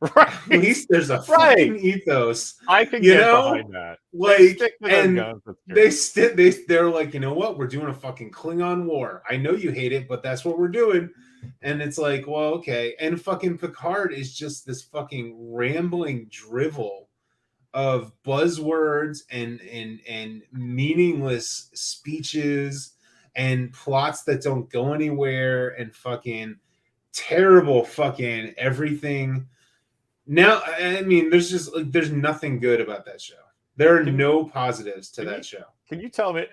Right.
At least there's a fucking ethos.
I can get behind that.
Like, and they're like, you know what? We're doing a fucking Klingon war. I know you hate it, but that's what we're doing. And it's like, well, okay. And fucking Picard is just this fucking rambling drivel of buzzwords and meaningless speeches and plots that don't go anywhere and fucking terrible fucking everything. Now, I mean, there's nothing good about that show. There are no positives to that show.
Can you tell me,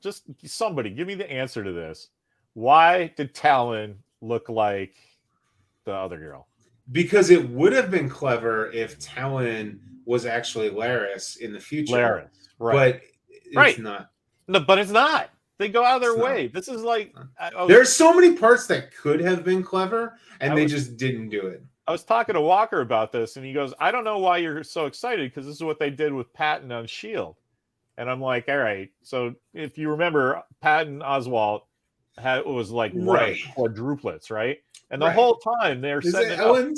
just somebody, give me the answer to this. Why did Talon look like the other girl?
Because it would have been clever if Talon was actually Laris in the future.
Laris, right.
But it's not.
No, but it's not. They go out of their way. This is like...
There's so many parts that could have been clever, and they just didn't do it.
I was talking to Walker about this, and he goes, I don't know why you're so excited, because this is what they did with Patton on S.H.I.E.L.D. And I'm like, all right. So if you remember, Patton Oswalt was like quadruplets, right? And the whole time they're setting it up.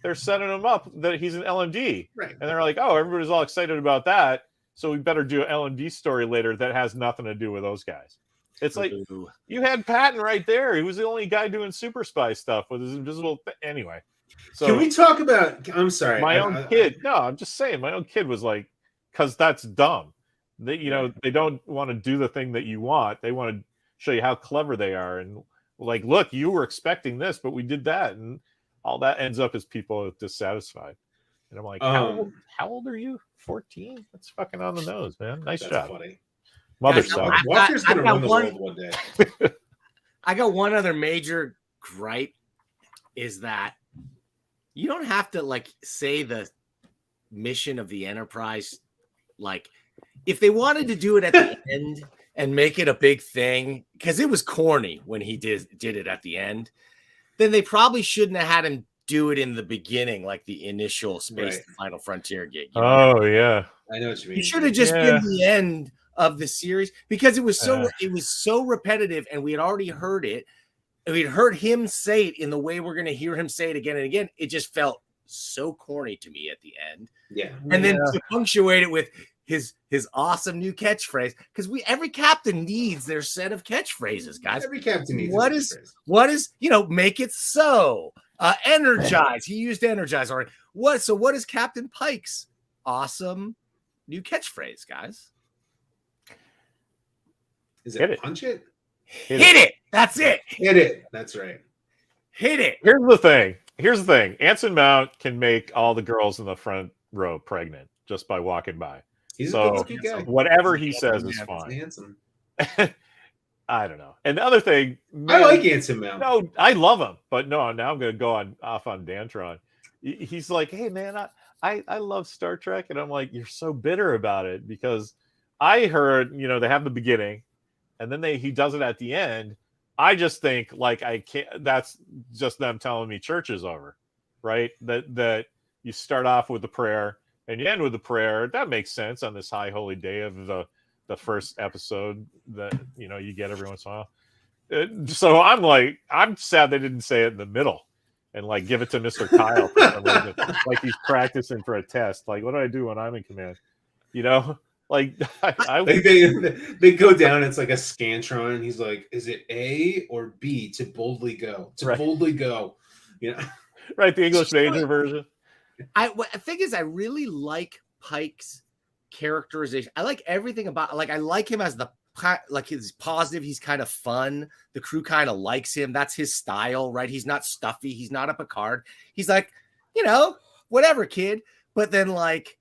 They're setting him up that he's an LMD.
Right.
And they're like, oh, everybody's all excited about that. So we better do an LMD story later that has nothing to do with those guys. It's like, you had Patton right there. He was the only guy doing super spy stuff with his invisible... Anyway. So
can we talk about... I'm sorry.
My own kid... No, I'm just saying. My own kid was like, because that's dumb. They, they don't want to do the thing that you want. They want to show you how clever they are. And like, look, you were expecting this, but we did that. And all that ends up as people dissatisfied. And I'm like, how old are you? 14? That's fucking on the nose, man. Nice job.
Funny.
Mother son.
Walker's going to run the world one day.
I got one other major gripe is that you don't have to like say the mission of the Enterprise. Like if they wanted to do it at the end and make it a big thing, because it was corny when he did it at the end, then they probably shouldn't have had him do it in the beginning, like the initial Space the Final Frontier gig.
Oh yeah,
I know what you mean.
It should have just been the end of the series because it was so repetitive, and we had already heard it. And we'd heard him say it in the way we're going to hear him say it again and again. It just felt so corny to me at the end.
Yeah,
and then to punctuate it with his awesome new catchphrase, because every captain needs their set of catchphrases, guys.
Every captain needs
what is make it so. Energize. He used energize already. What is Captain Pike's awesome new catchphrase, guys?
Is it punch it?
Hit it. That's it.
Hit it. That's right.
Hit it.
Here's the thing. Anson Mount can make all the girls in the front row pregnant just by walking by.
He's
so
a good guy.
Whatever he says is fine.
Handsome.
I don't know. And the other thing,
I like Anson Mount.
No, I love him, but no, now I'm going to go off on Dantron. He's like, hey man, I love Star Trek, and I'm like, you're so bitter about it because I heard they have the beginning, and then he does it at the end. I just think like I can't. That's just them telling me church is over, right? That you start off with the prayer and you end with the prayer. That makes sense on this high holy day of the first episode that you get every once in a while. So I'm sad they didn't say it in the middle and like give it to Mr. Kyle for some reason, like he's practicing for a test. Like, what do I do when I'm in command? Like
they go down. It's like a scantron, and he's like, "Is it A or B to boldly go? Boldly go."
Right. The English major version.
The thing is, I really like Pike's characterization. I like everything about. Like, I like him as he's positive. He's kind of fun. The crew kind of likes him. That's his style, right? He's not stuffy. He's not a Picard. He's like, whatever, kid. But then like.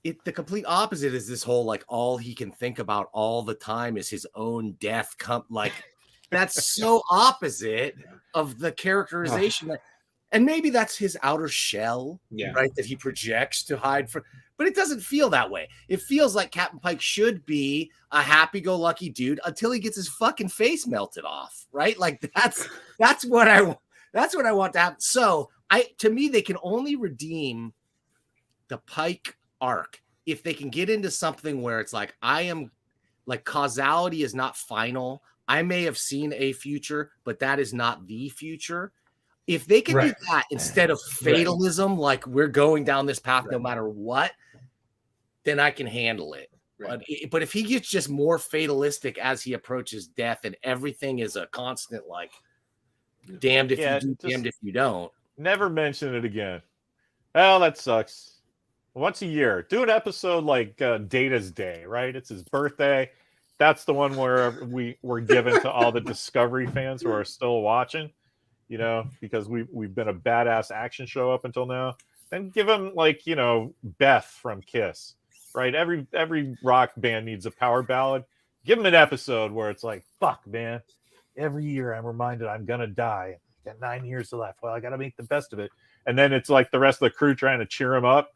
The complete opposite is this whole like all he can think about all the time is his own death. That's so opposite of the characterization and maybe that's his outer shell, right? That he projects to hide from, but it doesn't feel that way. It feels like Captain Pike should be a happy-go-lucky dude until he gets his fucking face melted off, right? Like that's what I want to happen. So to me, they can only redeem the Pike arc if they can get into something where it's like I am like causality is not final. I may have seen a future, but that is not the future. If they can do that instead of fatalism, like we're going down this path no matter what, then I can handle it. But if he gets just more fatalistic as he approaches death and everything is a constant like damned if
Yeah,
you do,
just
damned if you don't.
never mention it again. Well, that sucks. Once a year, do an episode like Data's Day, right? It's his birthday. That's the one where we're given to all the Discovery fans who are still watching, you know, because we've been a badass action show up until now. Then give him like, you know, Beth from Kiss, right? Every rock band needs a power ballad. Give him an episode where it's like, fuck, man. Every year I'm reminded I'm gonna die. Got 9 years left. Well, I gotta make the best of it. And then it's like the rest of the crew trying to cheer him up.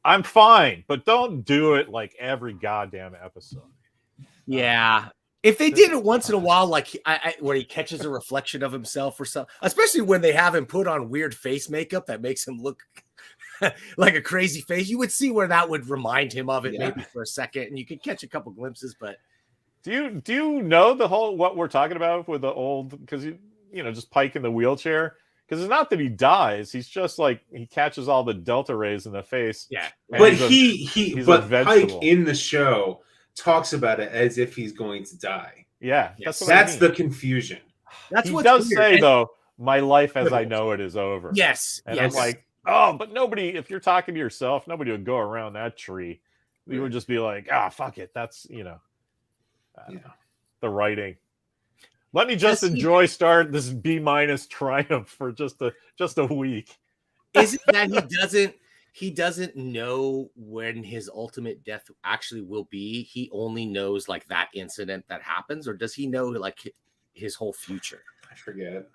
I'm fine, but don't do it like every goddamn episode.
Yeah. If they did it once in a while, like where he catches a reflection of himself or something, especially when they have him put on weird face makeup that makes him look like a crazy face, you would see where that would remind him of it maybe for a second, and you could catch a couple glimpses. But
do you know the whole what we're talking about with the old, because you know, just Pike in the wheelchair? Because it's not that he dies; he's just like he catches all the delta rays in the face.
Yeah,
but
but
Pike in the show talks about it as if he's going to die.
Yeah,
that's the confusion.
That's
he
what
does say though. My life as I know it is over.
Yes,
and I'm like, oh, but nobody. If you're talking to yourself, nobody would go around that tree. You would just be like, fuck it. That's the writing. Let me just start this B- triumph for just a week.
Is it that he doesn't know when his ultimate death actually will be? He only knows like that incident that happens, or does he know like his whole future?
I forget.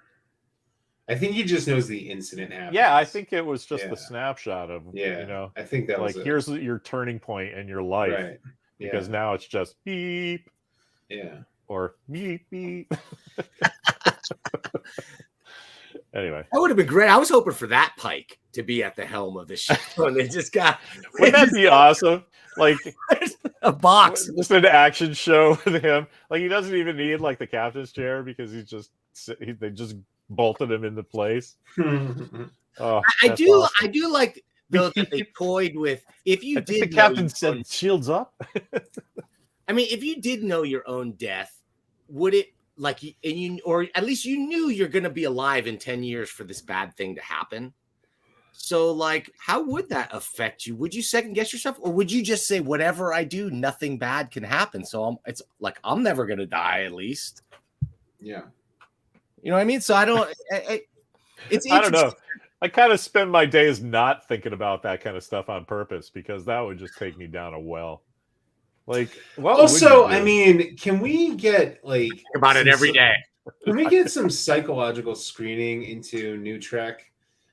I think he just knows the incident happened.
Yeah, I think it was just the snapshot of
I think that
was like here's your turning point in your life,
right?
Because now it's just beep, or beep beep. Anyway,
that would have been great. I was hoping for that Pike to be at the helm of this show, and they just got.
Wouldn't that be awesome? Like
a box,
just an action show with him. Like he doesn't even need like the captain's chair because they just bolted him into place.
I do like though that they toyed with. If you did,
the captain said shields up.
I mean, if you did know your own death, would it or at least you knew you're going to be alive in 10 years for this bad thing to happen? So like, how would that affect you? Would you second guess yourself, or would you just say, whatever I do, nothing bad can happen? So it's like, I'm never going to die, at least.
Yeah.
You know what I mean? So I don't, it's
I don't know. I kind of spend my days not thinking about that kind of stuff on purpose, because that would just take me down a well. Like,
also, I mean, can we get like
think about it every day?
Can we get some psychological screening into New Trek?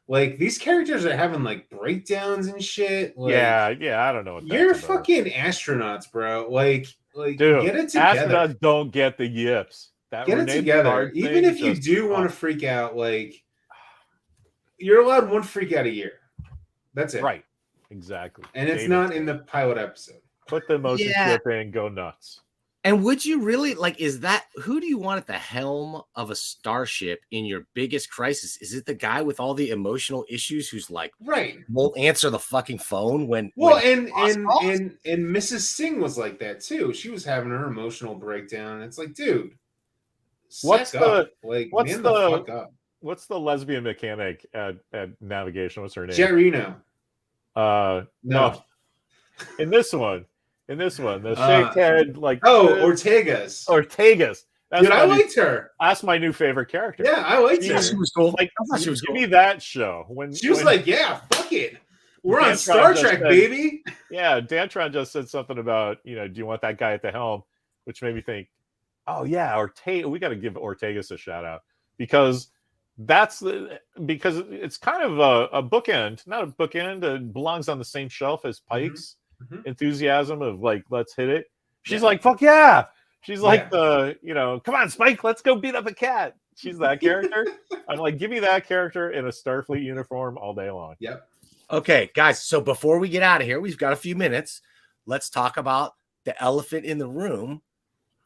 Like, these characters are having like breakdowns and shit. Like,
yeah, I don't know. What
you're fucking astronauts, bro. Like,
dude,
get it together.
Astronauts don't get the yips.
Get it together. Even if you do want to freak out, like, you're allowed one freak out a year. That's it.
Right. Exactly.
And it's not in the pilot episode.
Put the motion chip in, go nuts.
And would you really who do you want at the helm of a starship in your biggest crisis? Is it the guy with all the emotional issues who's like, won't answer the fucking phone and Mrs. Singh was like that too. She was having her emotional breakdown. It's like, dude,
what's the
fuck up.
What's the lesbian mechanic at navigation? What's her name?
Jet Reno.
No. In this one, the shaved head, like
Ortegas.
That's
dude, I liked her.
That's my new favorite character.
Yeah, I liked her.
She was cool.
Like, give me that show.
She was like, yeah, fuck it. We're on Star Trek, baby.
Yeah, Dantron just said something about, do you want that guy at the helm? Which made me think, oh yeah, Ortega. We got to give Ortegas a shout out, because because it's kind of a bookend, not a bookend. It belongs on the same shelf as Pike's enthusiasm of like, let's hit it. She's like, fuck yeah. She's like come on, Spike, let's go beat up a cat. She's that character. I'm like, give me that character in a Starfleet uniform all day long.
Yep.
Okay, guys. So before we get out of here, we've got a few minutes. Let's talk about the elephant in the room.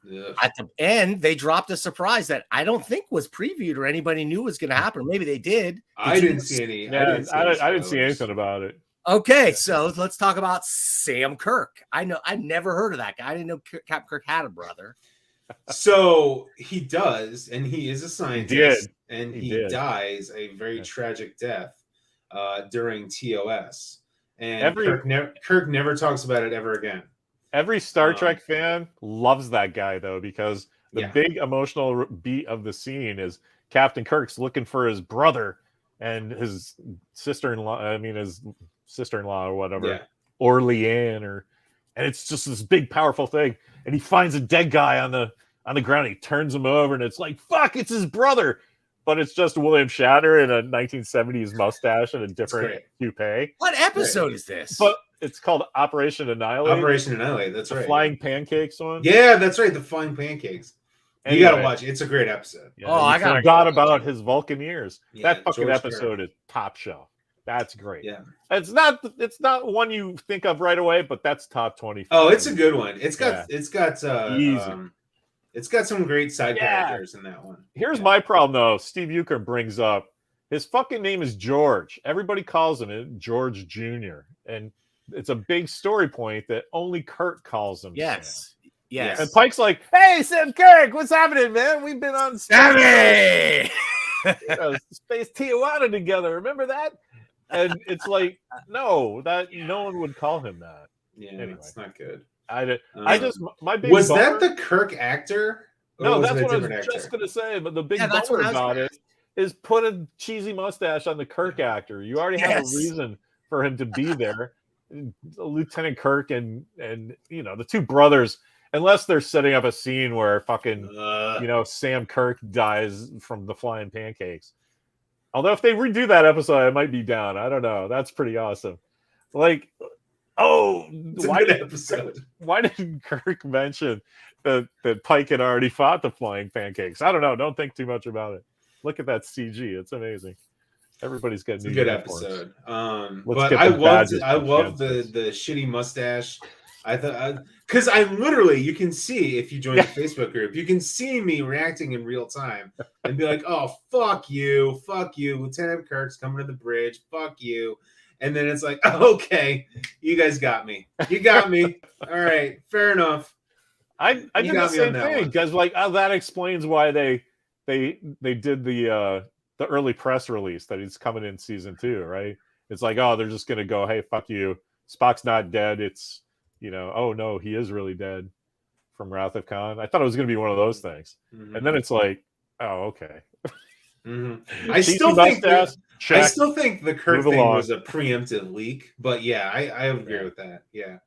Yeah. At the end, they dropped a surprise that I don't think was previewed or anybody knew was going to happen. Maybe they did.
I didn't see any.
Yeah, I didn't see anything about it.
Okay, so let's talk about Sam Kirk. I never heard of that guy. I didn't know Captain Kirk had a brother.
So he does, and he is a scientist, and
He
he
did.
dies a very tragic death during TOS. And
Every-
Kirk never talks about it ever again.
Every Star Trek fan loves that guy, though, because the big emotional beat of the scene is Captain Kirk's looking for his brother and his sister-in-law. I mean, his sister-in-law or whatever, or Leanne, and it's just this big, powerful thing. And he finds a dead guy on the ground. He turns him over, and it's like, fuck, it's his brother. But it's just William Shatner in a 1970s mustache and a different toupee.
What episode is this?
But it's called Operation Annihilate.
Operation Annihilate, that's right.
The flying pancakes one.
Yeah, that's right. The flying pancakes. Anyway, you gotta watch it. It's a great episode.
Yeah, I forgot about his Vulcan ears. Yeah, that fucking episode is top shelf. That's great.
Yeah,
it's not one you think of right away, but that's top 20.
Oh, it's a good one. It's got some great side characters in that one.
Here's my problem though. Steve Euchre brings up his fucking name is George. Everybody calls him George Jr. And it's a big story point that only Kirk calls him.
Yes.
Sam.
Yes.
And Pike's like, "Hey, Sam Kirk, what's happening, man? We've been on
Space
Tijuana together. Remember that?" And it's like, no one would call him that.
Yeah, anyway. It's not good.
My big
was
bummer,
that the Kirk actor?
No, that's what I was just gonna say. But the big bummer about it is put a cheesy mustache on the Kirk actor. You already have a reason for him to be there. Lieutenant Kirk and the two brothers, unless they're setting up a scene where fucking Sam Kirk dies from the flying pancakes. Although if they redo that episode, I might be down. I don't know. That's pretty awesome. Like, why didn't Kirk mention that Pike had already fought the flying pancakes? I don't know. Don't think too much about it. Look at that CG. It's amazing. Everybody's got new
good
uniforms.
Episode. But I love the shitty mustache. I thought because I literally, you can see if you join the Facebook group, you can see me reacting in real time and be like, "Oh, fuck you, Lieutenant Kirk's coming to the bridge, fuck you." And then it's like, okay, you guys got me. You got me. All right, fair enough.
I did the same thing because that explains why they did the early press release that he's coming in season 2, right? It's like, oh, they're just gonna go, hey, fuck you. Spock's not dead. It's oh no, he is really dead from Wrath of Khan. I thought it was gonna be one of those things, and then it's like, oh, okay.
Mm-hmm. I still think the Kirk thing was a preemptive leak, but yeah, I agree with that. Yeah.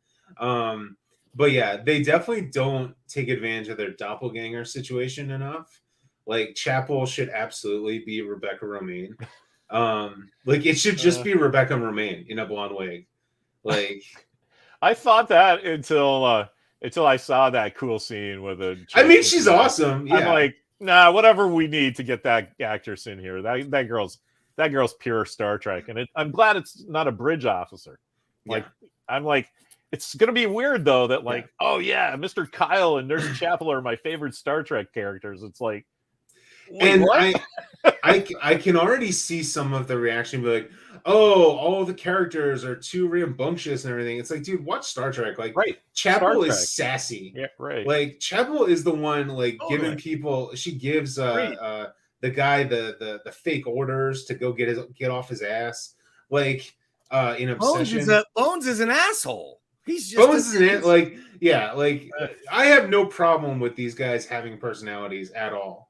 But yeah, they definitely don't take advantage of their doppelganger situation enough. Like Chapel should absolutely be Rebecca Romaine. Like it should just be Rebecca Romaine in a blonde wig. Like
I thought that until I saw that cool scene with a.
I mean, she's awesome. Yeah.
I'm like, nah, whatever we need to get that actress in here. That girl's pure Star Trek, and I'm glad it's not a bridge officer. Like I'm like, it's gonna be weird though that oh yeah, Mr. Kyle and Nurse Chapel are my favorite Star Trek characters. It's like,
and I can already see some of the reaction, be like, oh, all the characters are too rambunctious and everything. It's like, dude, watch Star Trek. Like, Chapel is sassy.
Yeah, right.
Like, Chapel is the one giving people. She gives the guy the fake orders to go get off his ass. Like, in Obsession.
Bones is an asshole. He's just
Bones is I have no problem with these guys having personalities at all.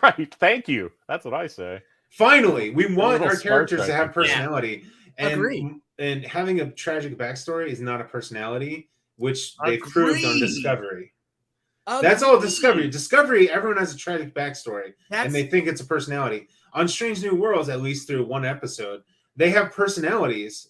Right. Thank you. That's what I say.
Finally, we want our characters to have personality. And having a tragic backstory is not a personality, which they proved on Discovery. That's all Discovery. Discovery, everyone has a tragic backstory, and they think it's a personality. On Strange New Worlds, at least through one episode, they have personalities.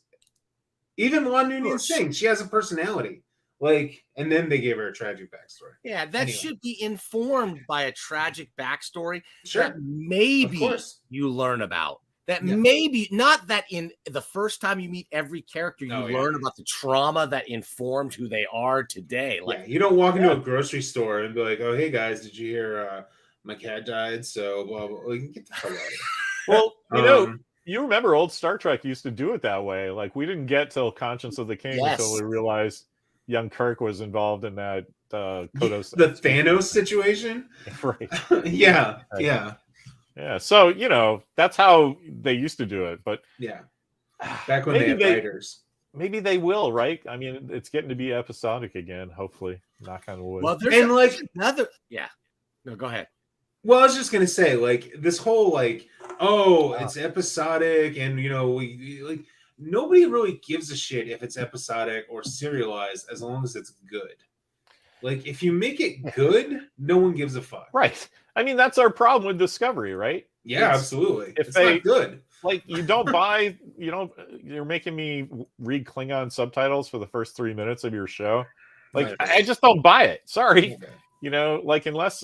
Even Lon Noonien Singh, she has a personality. And then they gave her a tragic backstory.
Yeah, that should be informed by a tragic backstory
that
maybe you learn about. That maybe, not that in the first time you meet every character, you learn about the trauma that informed who they are today.
You don't walk into a grocery store and be like, oh, hey guys, did you hear my cat died? So, blah, blah, blah. Get the hell out of here.
Well, you remember old Star Trek used to do it that way. We didn't get till Conscience of the King until we realized young Kirk was involved in that Kodos.
The Thanos situation.
Right.
Yeah,
Right.
yeah.
So that's how they used to do it, but
Yeah. Back when they had writers.
Maybe they will, right? I mean, it's getting to be episodic again. Hopefully, knock on wood.
Well, there's another. Yeah. No, go ahead.
Well, I was just gonna say, like, this whole it's episodic, and we like nobody really gives a shit if it's episodic or serialized as long as it's good. Like, if you make it good, no one gives a fuck.
Right. I mean, that's our problem with Discovery, right?
Yeah, absolutely.
If
it's not good.
Like, you don't buy, you're making me read Klingon subtitles for the first 3 minutes of your show. Like, right. I just don't buy it. Sorry. Okay. Like, unless,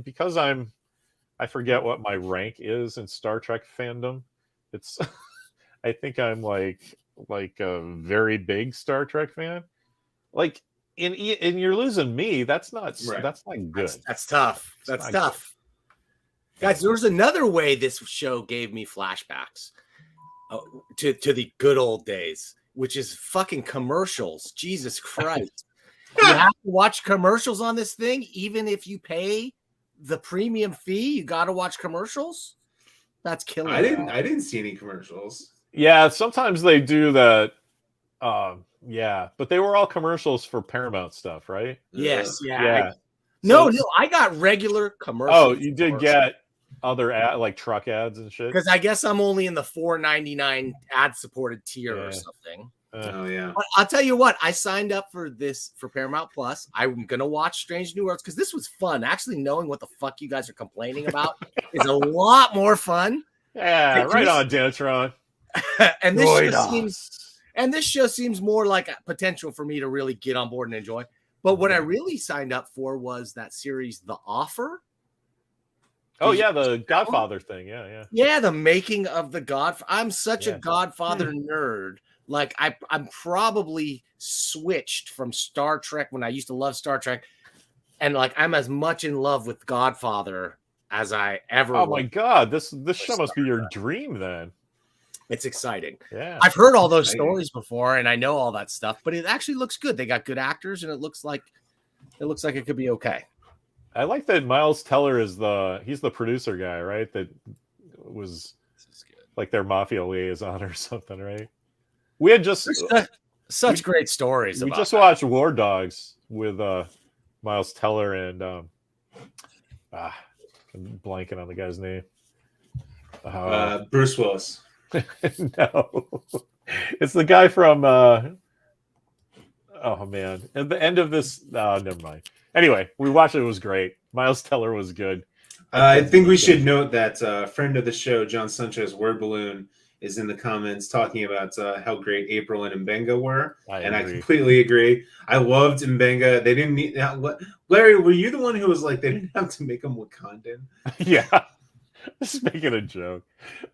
because I forget what my rank is in Star Trek fandom. It's, I think I'm like a very big Star Trek fan. Like, and you're losing me. That's not good.
That's tough. That's tough. Guys, there was another way this show gave me flashbacks to the good old days, which is fucking commercials. Jesus Christ. You have to watch commercials on this thing, even if you pay the premium fee. You got to watch commercials. That's killing.
I didn't see any commercials.
Yeah, sometimes they do that. But they were all commercials for Paramount stuff, right?
Yes.
Yeah.
No, I got regular commercials.
Oh, you did get other like truck ads and shit?
Because I guess I'm only in the $4.99 ad-supported tier or something.
Oh, yeah.
But I'll tell you what, I signed up for this for Paramount Plus. I'm going to watch Strange New Worlds because this was fun. Actually knowing what the fuck you guys are complaining about is a lot more fun.
Yeah, right on, Danatron.
And this show seems more like a potential for me to really get on board and enjoy. But what I really signed up for was that series, The Offer.
Oh, yeah, the Godfather thing. Yeah.
Yeah, the making of the Godfather. I'm such a Godfather nerd. Like, I'm probably switched from Star Trek when I used to love Star Trek. And, like, I'm as much in love with Godfather as I ever was.
Oh, my God. This show must be your dream, then.
It's exciting.
Yeah.
I've heard all those stories before, and I know all that stuff, but it actually looks good. They got good actors, and it looks like it could be okay.
I like that Miles Teller is he's the producer guy, right? That was like their mafia liaison or something, right? We had just
such great stories.
We just watched War Dogs with Miles Teller and I'm blanking on the guy's name.
Bruce Willis.
No, it's the guy from. Oh man! At the end of this, never mind. Anyway, we watched it. It was great. Miles Teller was good.
I think we should note that a friend of the show, John Sanchez Word Balloon, is in the comments talking about how great April and Mbenga were, I completely agree. I loved Mbenga. They didn't need Larry. Were you the one who was like they didn't have to make him Wakandan?
Yeah. Just making a joke.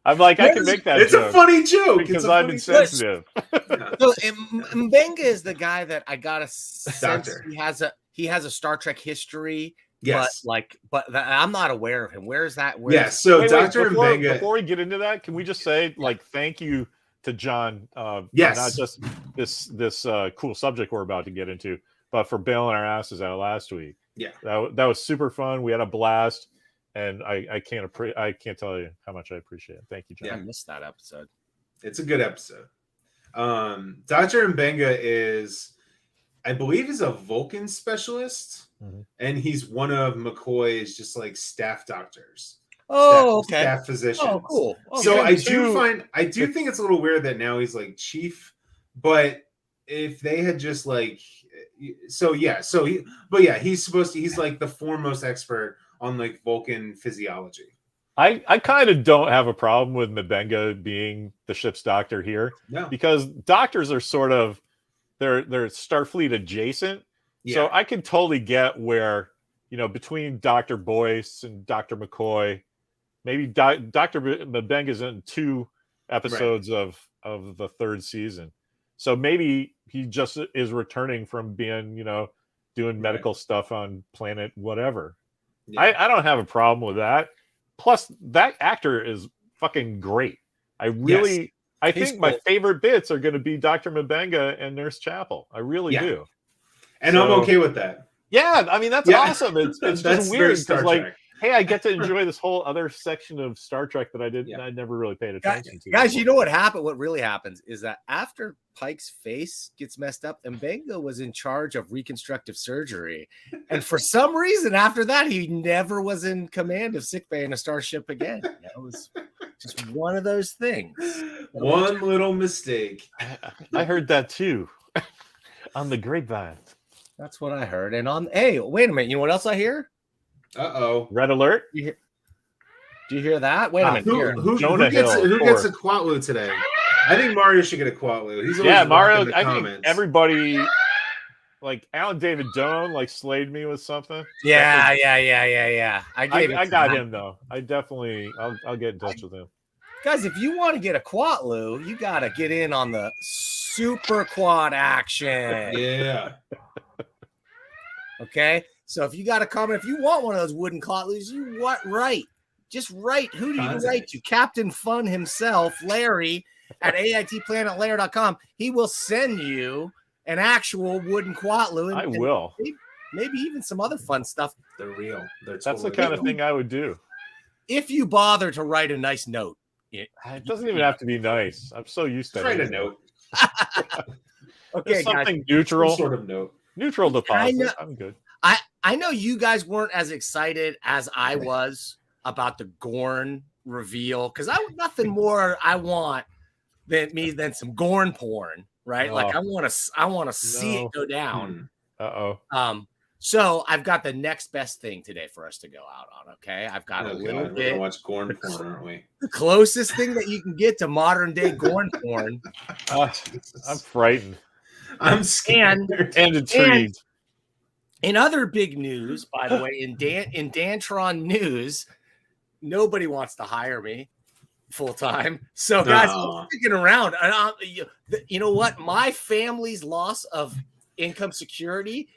I'm like, I can make that
it's
joke.
It's a funny joke.
Because I'm insensitive.
So Mbenga is the guy that I got a sense he has a Star Trek history.
Yes.
But I'm not aware of him. Where is that?
So Dr. Mbenga.
Before we get into that, can we just say thank you to John?
Yes.
Not just this cool subject we're about to get into, but for bailing our asses out last week.
Yeah.
That was super fun. We had a blast. And I can't tell you how much I appreciate it. Thank you, John.
Yeah, I missed that episode.
It's a good episode. Dr. Mbenga is, I believe, is a Vulcan specialist, and he's one of McCoy's just like staff doctors. Staff physicians.
Oh, cool.
Okay. So I do think it's a little weird that now he's like chief, but if they had just like, he's like the foremost expert on like Vulcan physiology.
I kind of don't have a problem with Mbenga being the ship's doctor here, because doctors are sort of they're Starfleet adjacent. Yeah. So I can totally get where, between Dr. Boyce and Dr. McCoy, maybe Dr. Mbenga's in 2 episodes of the 3rd season. So maybe he just is returning from being, doing medical stuff on planet whatever. Yeah. I don't have a problem with that. Plus, that actor is fucking great. I think my favorite bits are going to be Dr. Mbenga and Nurse Chapel. I really do.
And I'm okay with that.
Yeah, I mean that's awesome. It's
That's
just
very
weird
Star
because like,
Trek.
hey, I get to enjoy this whole other section of Star Trek that I never really paid attention to.
Guys, you know what happened? What really happens is that after Pike's face gets messed up, Mbenga was in charge of reconstructive surgery, and for some reason, after that, he never was in command of sickbay in a starship again. It was just one of those things.
One little mistake.
I heard that too on the grapevine.
That's what I heard. And hey, wait a minute. You know what else I hear?
Uh-oh.
Red alert.
Do you hear that? Wait a minute.
Who gets a Quatlu today? I think Mario should get a Quatlu. He's always
Mario.
I
think everybody, like Alan David Doan, like slayed me with something.
Yeah.
I got him though. I definitely. I'll get in touch with him.
Guys, if you want to get a Quatlu, you got to get in on the super quad action.
Yeah.
Okay. So if you got a comment, if you want one of those wooden Quatlus, write. Just write. Who do you write to? Captain Fun himself, Larry at AITPlanetLair.com. He will send you an actual wooden Quatlu.
I will.
Maybe even some other fun stuff.
They're real.
That's the kind of thing I would do.
If you bother to write a nice note.
It doesn't even have to be nice. I'm so used to
write a note.
Okay,
something neutral.
Some sort of note.
Neutral deposit. I'm good.
I know you guys weren't as excited as I was about the Gorn reveal because nothing more I want than some Gorn porn, right? Like I want to see it go down. So I've got the next best thing today for us to go out on. Okay, I've got a little bit.
We're gonna watch Gorn porn, aren't we?
The closest thing that you can get to modern day Gorn porn.
I'm frightened.
I'm scared
and intrigued.
In other big news, by the way, in Dantron news, nobody wants to hire me full time. So, guys, I'm sticking around. And you know what? My family's loss of income security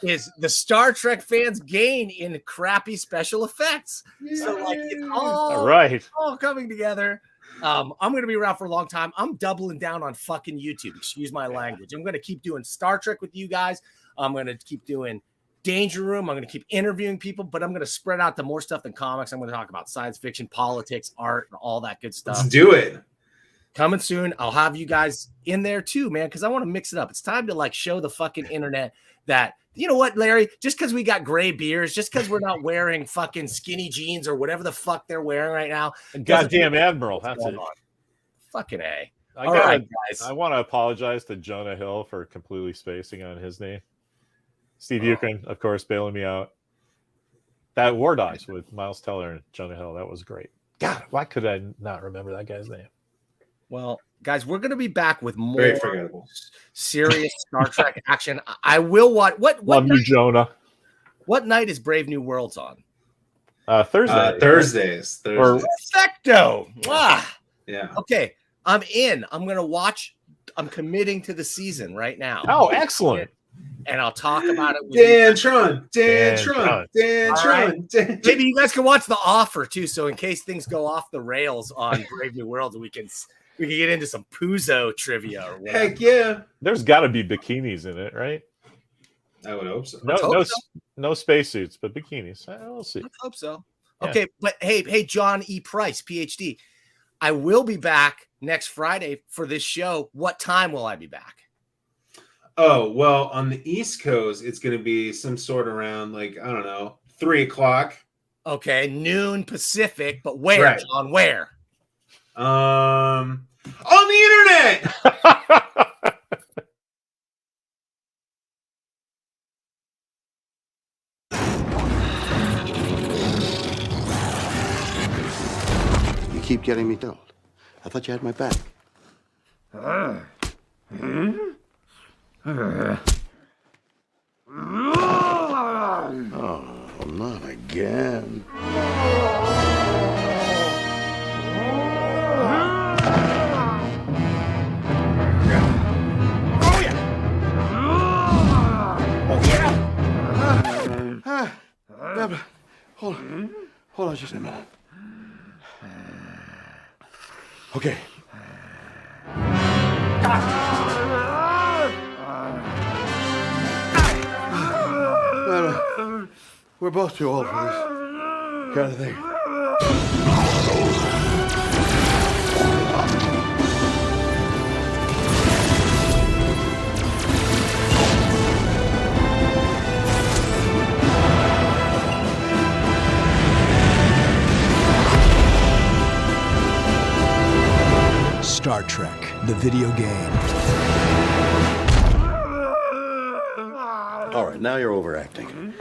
is the Star Trek fans' gain in crappy special effects. So, like, it's all coming together. I'm going to be around for a long time. I'm doubling down on fucking YouTube. Excuse my language. I'm going to keep doing Star Trek with you guys. I'm going to keep doing Danger Room. I'm going to keep interviewing people, but I'm going to spread out to more stuff than comics. I'm going to talk about science fiction, politics, art, and all that good stuff.
Let's do it.
Coming soon. I'll have you guys in there too, man, because I want to mix it up. It's time to like show the fucking internet that, you know what, Larry, just because we got gray beards, just because we're not wearing fucking skinny jeans or whatever the fuck they're wearing right now.
Goddamn Admiral. That's it.
Fucking A.
All right, guys. I want to apologize to Jonah Hill for completely spacing on his name. Steve Yukon, of course, bailing me out. That War Dice with Miles Teller and Jonah Hill. That was great. God, why could I not remember that guy's name?
Well, guys, we're going to be back with more serious Star Trek action. I will watch. What
Love
night,
you, Jonah.
What night is Brave New Worlds on?
Thursday.
Thursdays.
Perfecto.
Yeah.
Okay, I'm in. I'm going to watch. I'm committing to the season right now.
Oh, excellent.
And I'll talk about it with
Dan Tron.
Maybe you guys can watch The Offer too. So in case things go off the rails on Brave New Worlds, we can get into some Puzo trivia or whatever.
Heck yeah.
There's got to be bikinis in it, right?
I would hope so.
No spacesuits, but bikinis. We'll see.
I hope so. Yeah. Okay, but hey, John E. Price, PhD. I will be back next Friday for this show. What time will I be back?
Oh, well, on the East Coast, it's going to be some sort around, like, I don't know, 3 o'clock.
Okay, noon Pacific, but where, right. John, where?
On the internet!
You keep getting me killed. I thought you had my back. Oh, not again. Hold on just a minute. Okay. We're both too old for this kind of thing.
Star Trek, the video game.
All right, now you're overacting.